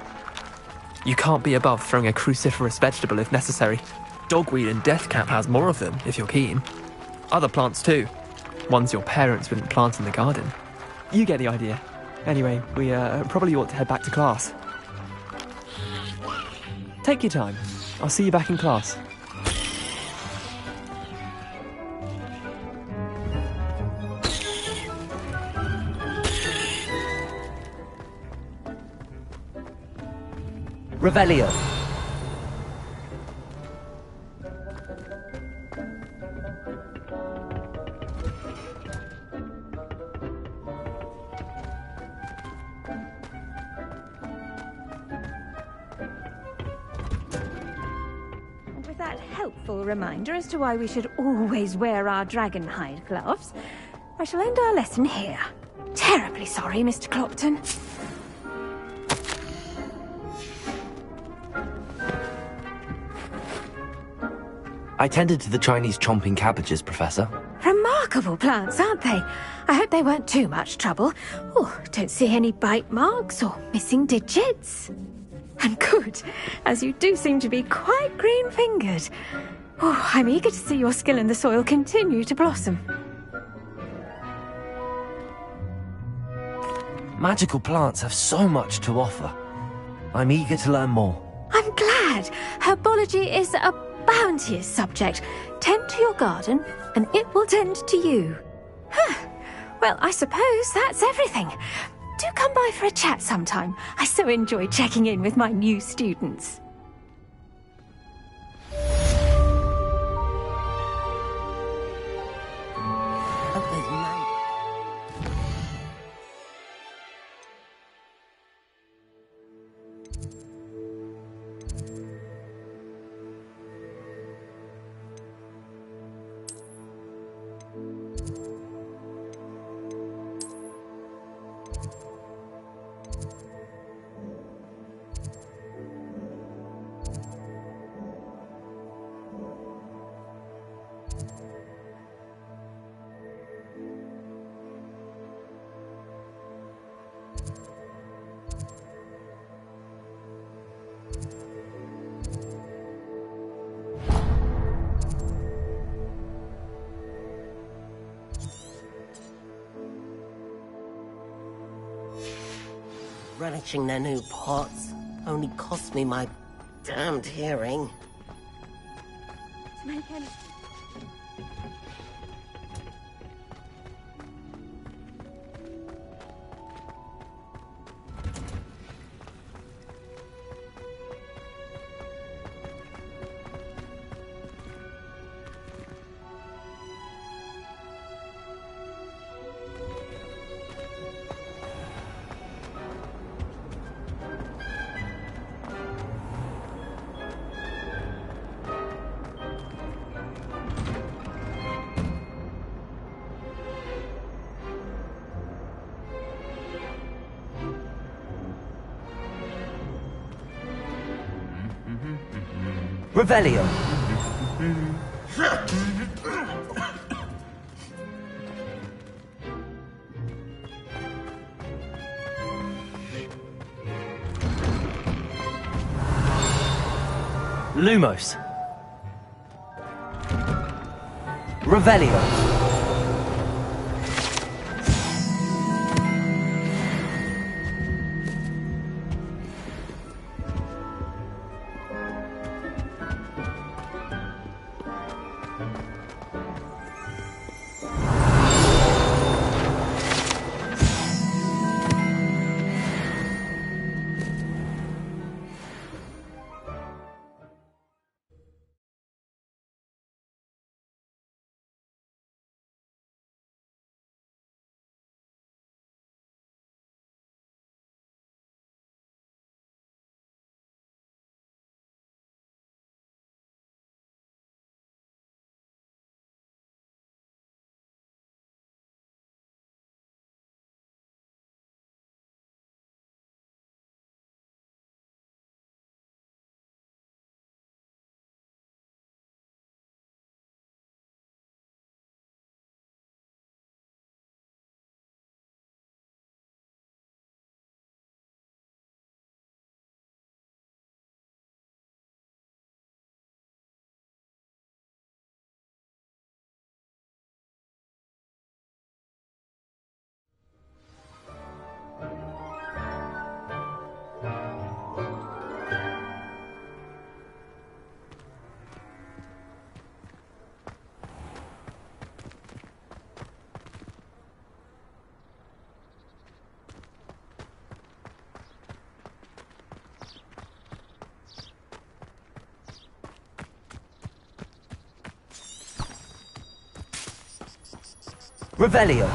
You can't be above throwing a cruciferous vegetable if necessary. Dogweed and deathcap has more of them, if you're keen. Other plants too. Ones your parents wouldn't plant in the garden. You get the idea. Anyway, we probably ought to head back to class. Take your time. I'll see you back in class. Revelio. And with that helpful reminder as to why we should always wear our dragon hide gloves, I shall end our lesson here. Terribly sorry, Mr. Clopton. I tended to the Chinese chomping cabbages, Professor. Remarkable plants, aren't they? I hope they weren't too much trouble. Oh, don't see any bite marks or missing digits. And good, as you do seem to be quite green-fingered. Oh, I'm eager to see your skill in the soil continue to blossom. Magical plants have so much to offer. I'm eager to learn more. I'm glad. Herbology is a bounteous subject. Tend to your garden, and it will tend to you. Well, I suppose that's everything. Do come by for a chat sometime. I so enjoy checking in with my new students. Relishing their new pots only cost me my damned hearing. To make any... Revelio. Lumos. Revelio. Revelio.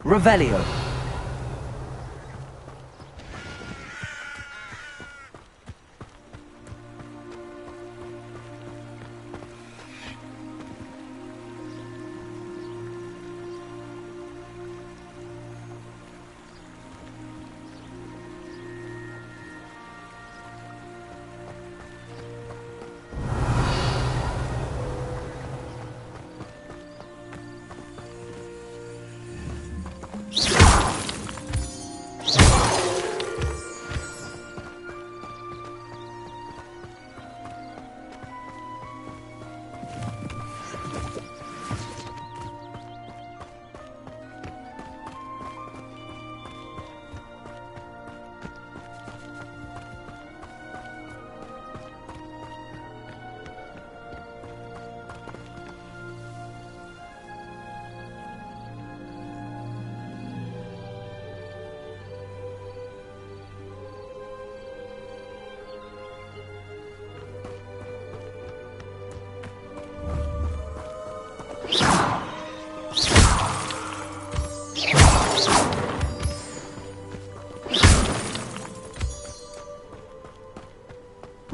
Revelio.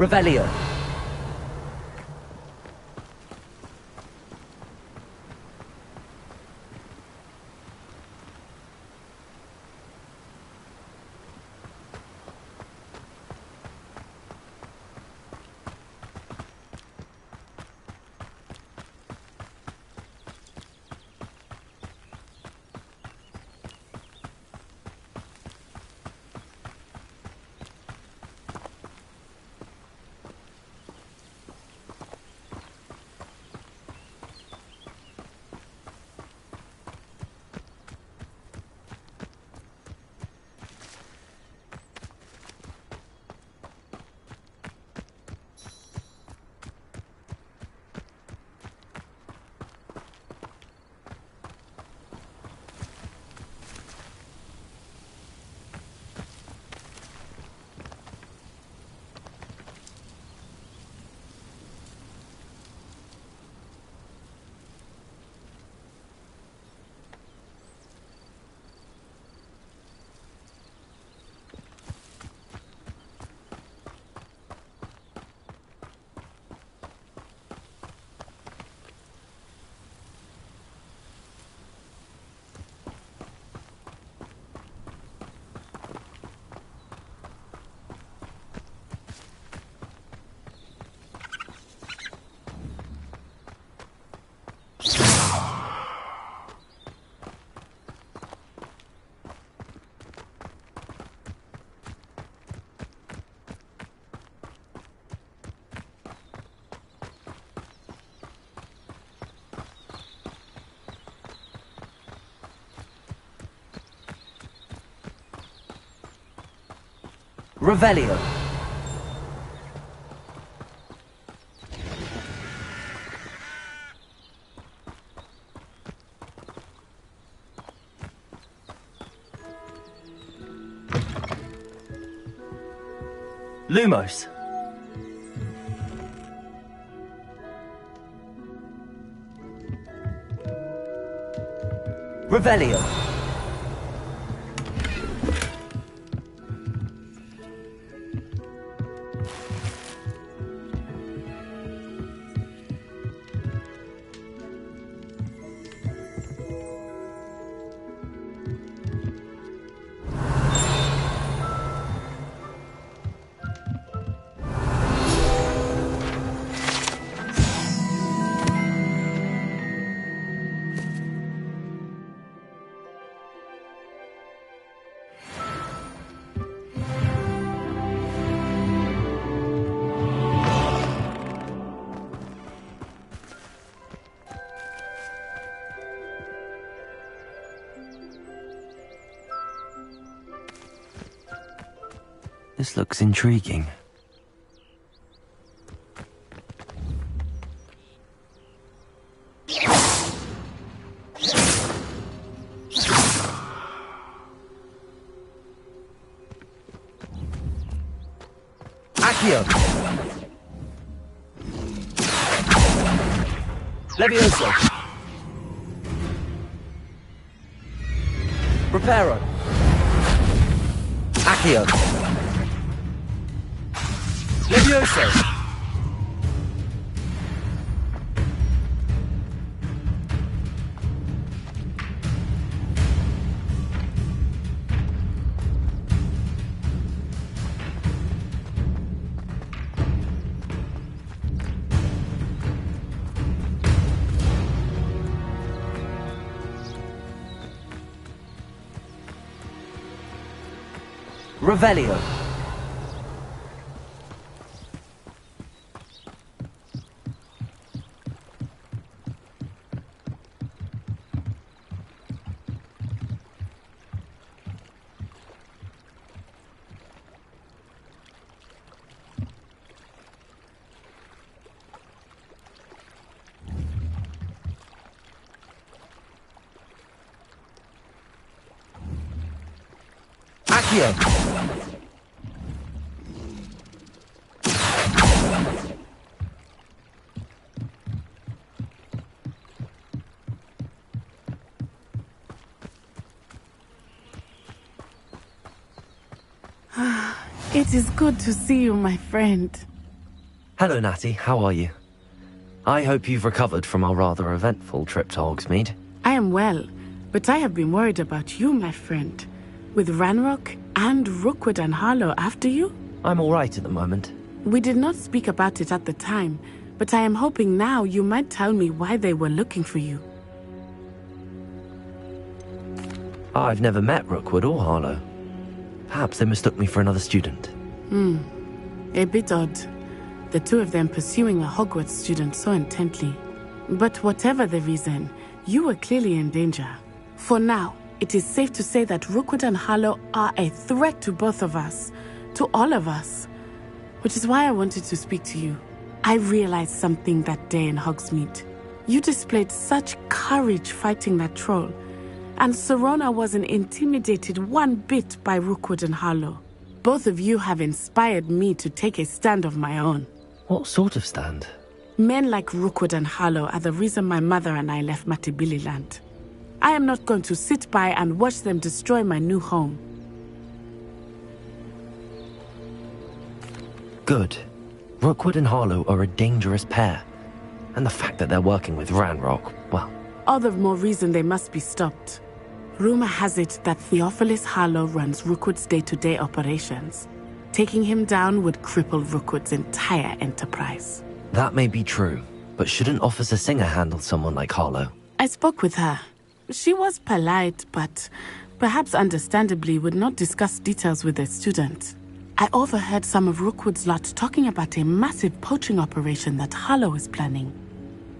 Revelio. Revelio. Lumos. Revelio. This looks intriguing. Accio. Levioso. Reparo. Accio. Levioso. Revelio. Accio. It is good to see you, my friend. Hello, Natty. How are you? I hope you've recovered from our rather eventful trip to Hogsmeade. I am well, but I have been worried about you, my friend. With Ranrock and Rookwood and Harlow after you? I'm all right at the moment. We did not speak about it at the time, but I am hoping now you might tell me why they were looking for you. I've never met Rookwood or Harlow. Perhaps they mistook me for another student. A bit odd. The two of them pursuing a Hogwarts student so intently. But whatever the reason, you were clearly in danger. For now, it is safe to say that Rookwood and Harlow are a threat to both of us. To all of us. Which is why I wanted to speak to you. I realized something that day in Hogsmeade. You displayed such courage fighting that troll. And Serona wasn't intimidated one bit by Rookwood and Harlow. Both of you have inspired me to take a stand of my own. What sort of stand? Men like Rookwood and Harlow are the reason my mother and I left Matibili Land. I am not going to sit by and watch them destroy my new home. Good. Rookwood and Harlow are a dangerous pair. And the fact that they're working with Ranrock, well... All the more reason they must be stopped. Rumor has it that Theophilus Harlow runs Rookwood's day-to-day operations. Taking him down would cripple Rookwood's entire enterprise. That may be true, but shouldn't Officer Singer handle someone like Harlow? I spoke with her. She was polite, but perhaps understandably would not discuss details with a student. I overheard some of Rookwood's lot talking about a massive poaching operation that Harlow is planning.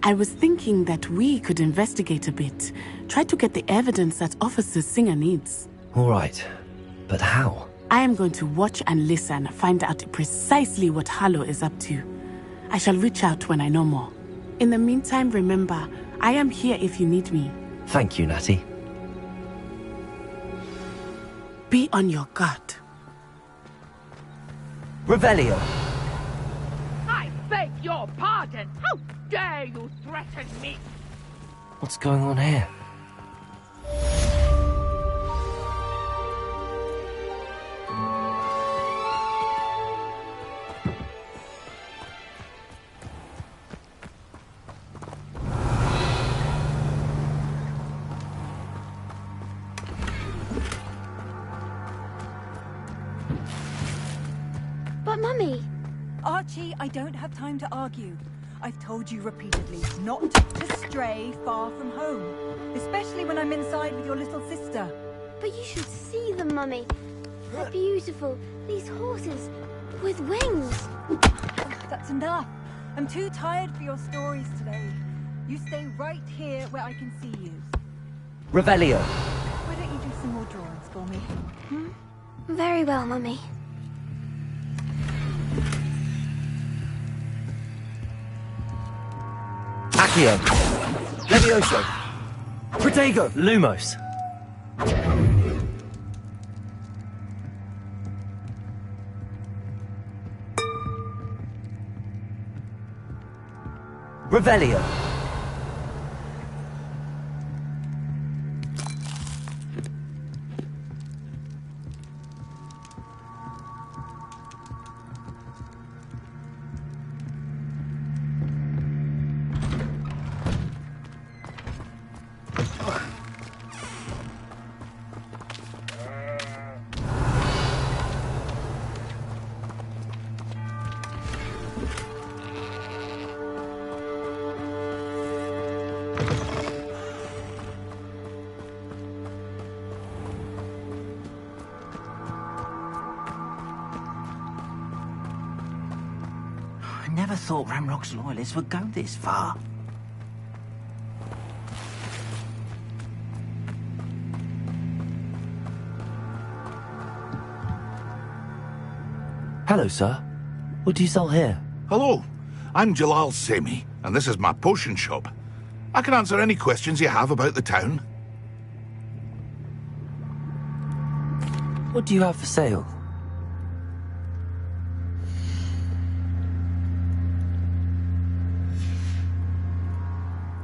I was thinking that we could investigate a bit, try to get the evidence that Officer Singer needs. All right, but how? I am going to watch and listen, find out precisely what Harlow is up to. I shall reach out when I know more. In the meantime, remember, I am here if you need me. Thank you, Natty. Be on your guard. Revelio! I beg your pardon! How dare you threaten me? What's going on here? But Mummy... Archie, I don't have time to argue. I've told you repeatedly not to stray far from home. Especially when I'm inside with your little sister. But you should see them, Mummy. They're beautiful. These horses with wings. That's enough. I'm too tired for your stories today. You stay right here where I can see you. Revelio! Why don't you do some more drawings for me? Very well, Mummy. Accio! Levioso! Protego! Lumos! Revelio! I never thought Ramrock's loyalists would go this far. Hello, sir. What do you sell here? Hello, I'm Jalal Semi, and this is my potion shop. I can answer any questions you have about the town. What do you have for sale?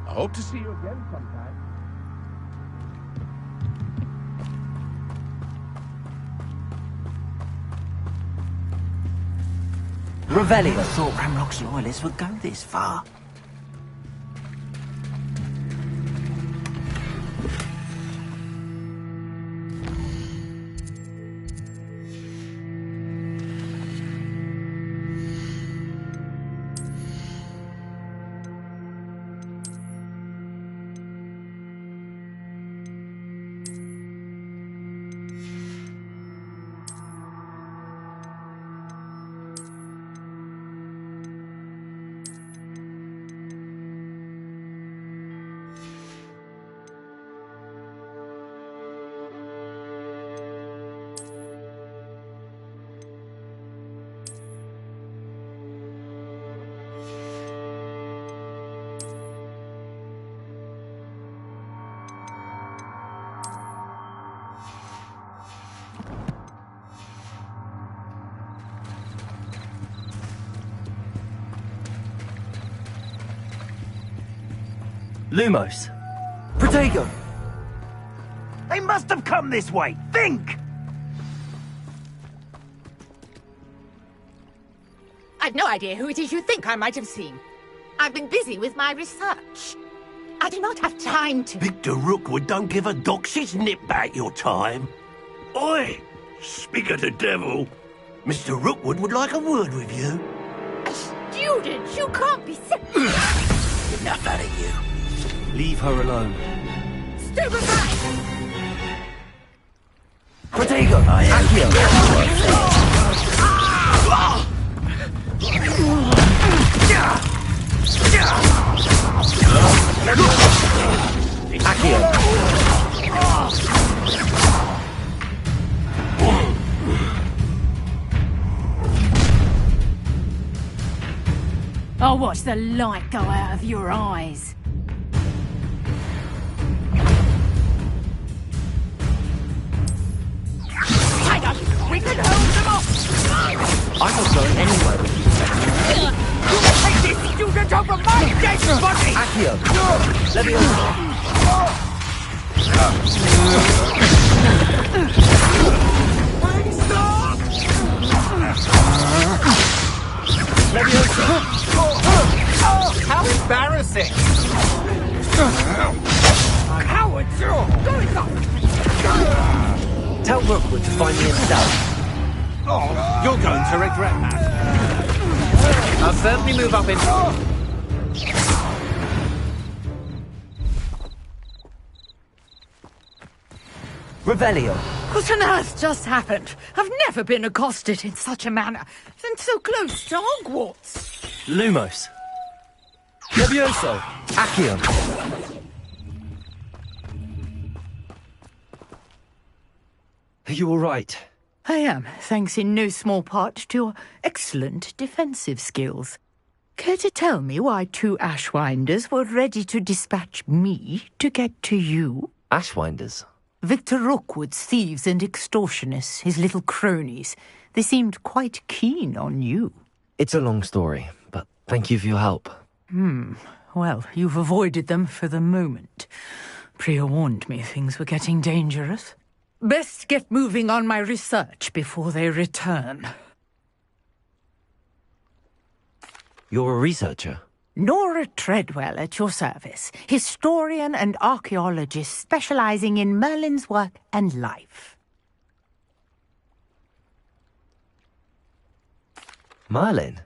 I hope to see you again sometime. Revelio! I thought Ramrock's loyalists would go this far. Lumos! Protego! They must have come this way! Think! I've no idea who it is you think I might have seen. I've been busy with my research. I do not have time to... Victor Rookwood don't give a doxy's nip back your time. Oi! Speak of the devil. Mr. Rookwood would like a word with you. A student? You can't be sick. Enough out of you. Leave her alone. Stupefy! Protego! Accio! Accio! I'll watch the light go out of your eyes. Hang on, we can hold them off. I'm not going anywhere with you. Take this student over my dead body! Accio! How embarrassing! Cowards! Going up! Tell Rookwood to find me himself. You're going to regret that. I'll certainly move up in... Revelio. What on earth just happened? I've never been accosted in such a manner, and so close to Hogwarts. Lumos. Levioso. Accio. Are you all right? I am, thanks in no small part to your excellent defensive skills. Care to tell me why 2 Ashwinders were ready to dispatch me to get to you? Ashwinders? Victor Rookwood's thieves and extortionists, his little cronies. They seemed quite keen on you. It's a long story, but thank you for your help. Well, you've avoided them for the moment. Priya warned me things were getting dangerous. Best get moving on my research before they return. You're a researcher? Nora Treadwell at your service, historian and archaeologist specializing in Merlin's work and life. Merlin?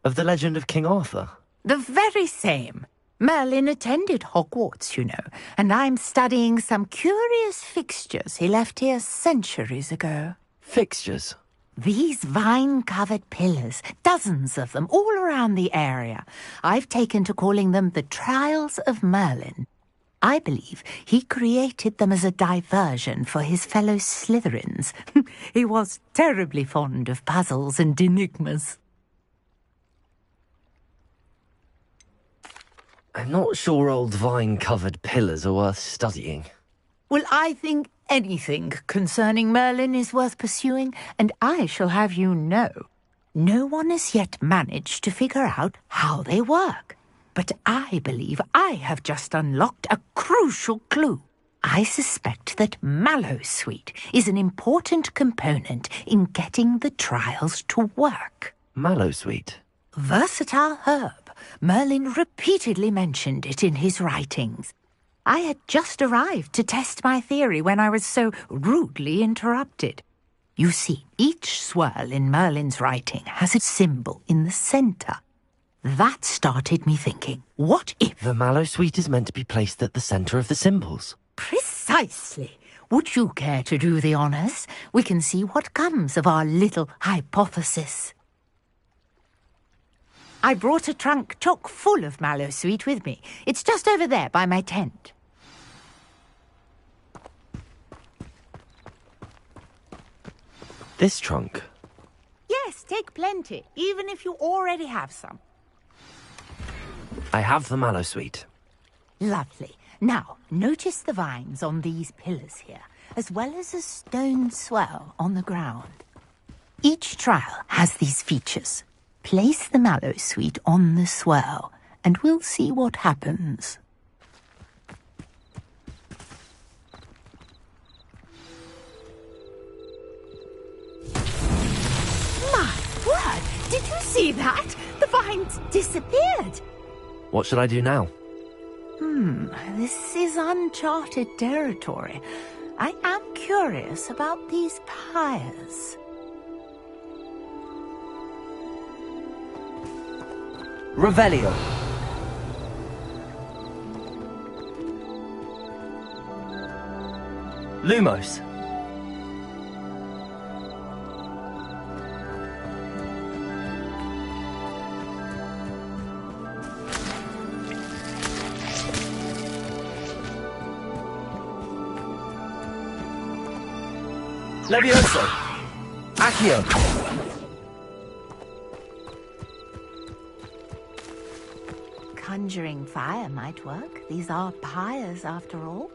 Of the legend of King Arthur? The very same. Merlin attended Hogwarts, you know, and I'm studying some curious fixtures he left here centuries ago. Fixtures? These vine-covered pillars, dozens of them, all around the area. I've taken to calling them the Trials of Merlin. I believe he created them as a diversion for his fellow Slytherins. He was terribly fond of puzzles and enigmas. I'm not sure old vine-covered pillars are worth studying. Well, I think anything concerning Merlin is worth pursuing, and I shall have you know, no one has yet managed to figure out how they work. But I believe I have just unlocked a crucial clue. I suspect that Mallowsweet is an important component in getting the trials to work. Mallowsweet? Versatile herb. Merlin repeatedly mentioned it in his writings. I had just arrived to test my theory when I was so rudely interrupted. You see, each swirl in Merlin's writing has a symbol in the centre. That started me thinking, what if... The Mallowsweet is meant to be placed at the centre of the symbols. Precisely. Would you care to do the honours? We can see what comes of our little hypothesis. I brought a trunk chock full of Mallowsweet with me. It's just over there by my tent. This trunk? Yes, take plenty, even if you already have some. I have the Mallowsweet. Lovely. Now, notice the vines on these pillars here, as well as a stone swell on the ground. Each trial has these features. Place the Mallowsweet on the swirl, and we'll see what happens. My word! Did you see that? The vines disappeared. What should I do now? This is uncharted territory. I am curious about these pyres. Revelio. Lumos. Levioso. Accio. conjuring fire might work. These are pyres, after all.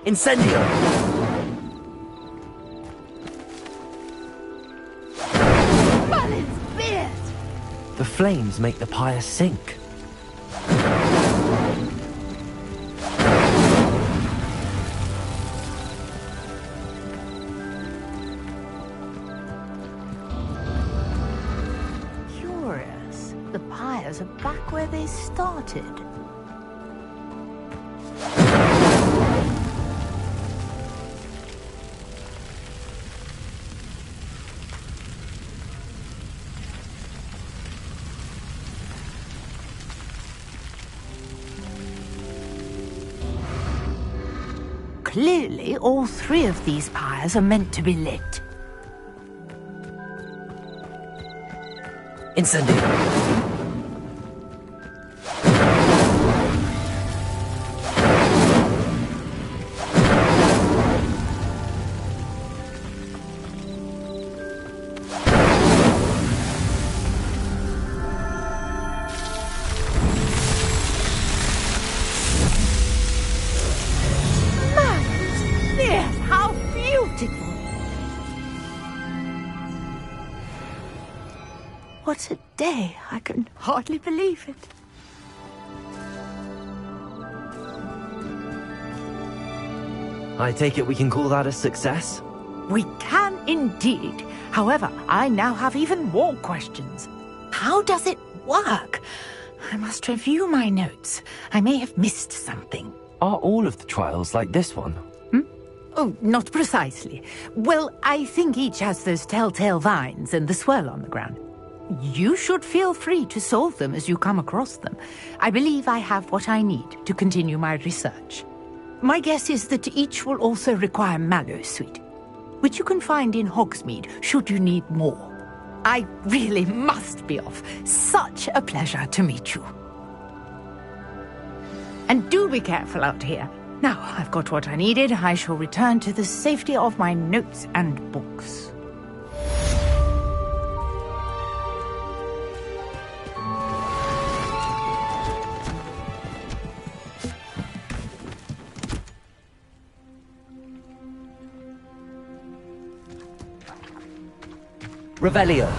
Incendio! Merlin's beard! The flames make the pyre sink. Curious. The pyres are back where they started. Clearly, all three of these pyres are meant to be lit. Incendio! How beautiful! What a day! I can hardly believe it. I take it we can call that a success? We can indeed. However, I now have even more questions. How does it work? I must review my notes. I may have missed something. Are all of the trials like this one? Oh, not precisely. Well, I think each has those telltale vines and the swirl on the ground. You should feel free to solve them as you come across them. I believe I have what I need to continue my research. My guess is that each will also require mallow sweet, which you can find in Hogsmeade should you need more. I really must be off. Such a pleasure to meet you. And do be careful out here. Now I've got what I needed, I shall return to the safety of my notes and books. Revelio!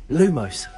Lumos.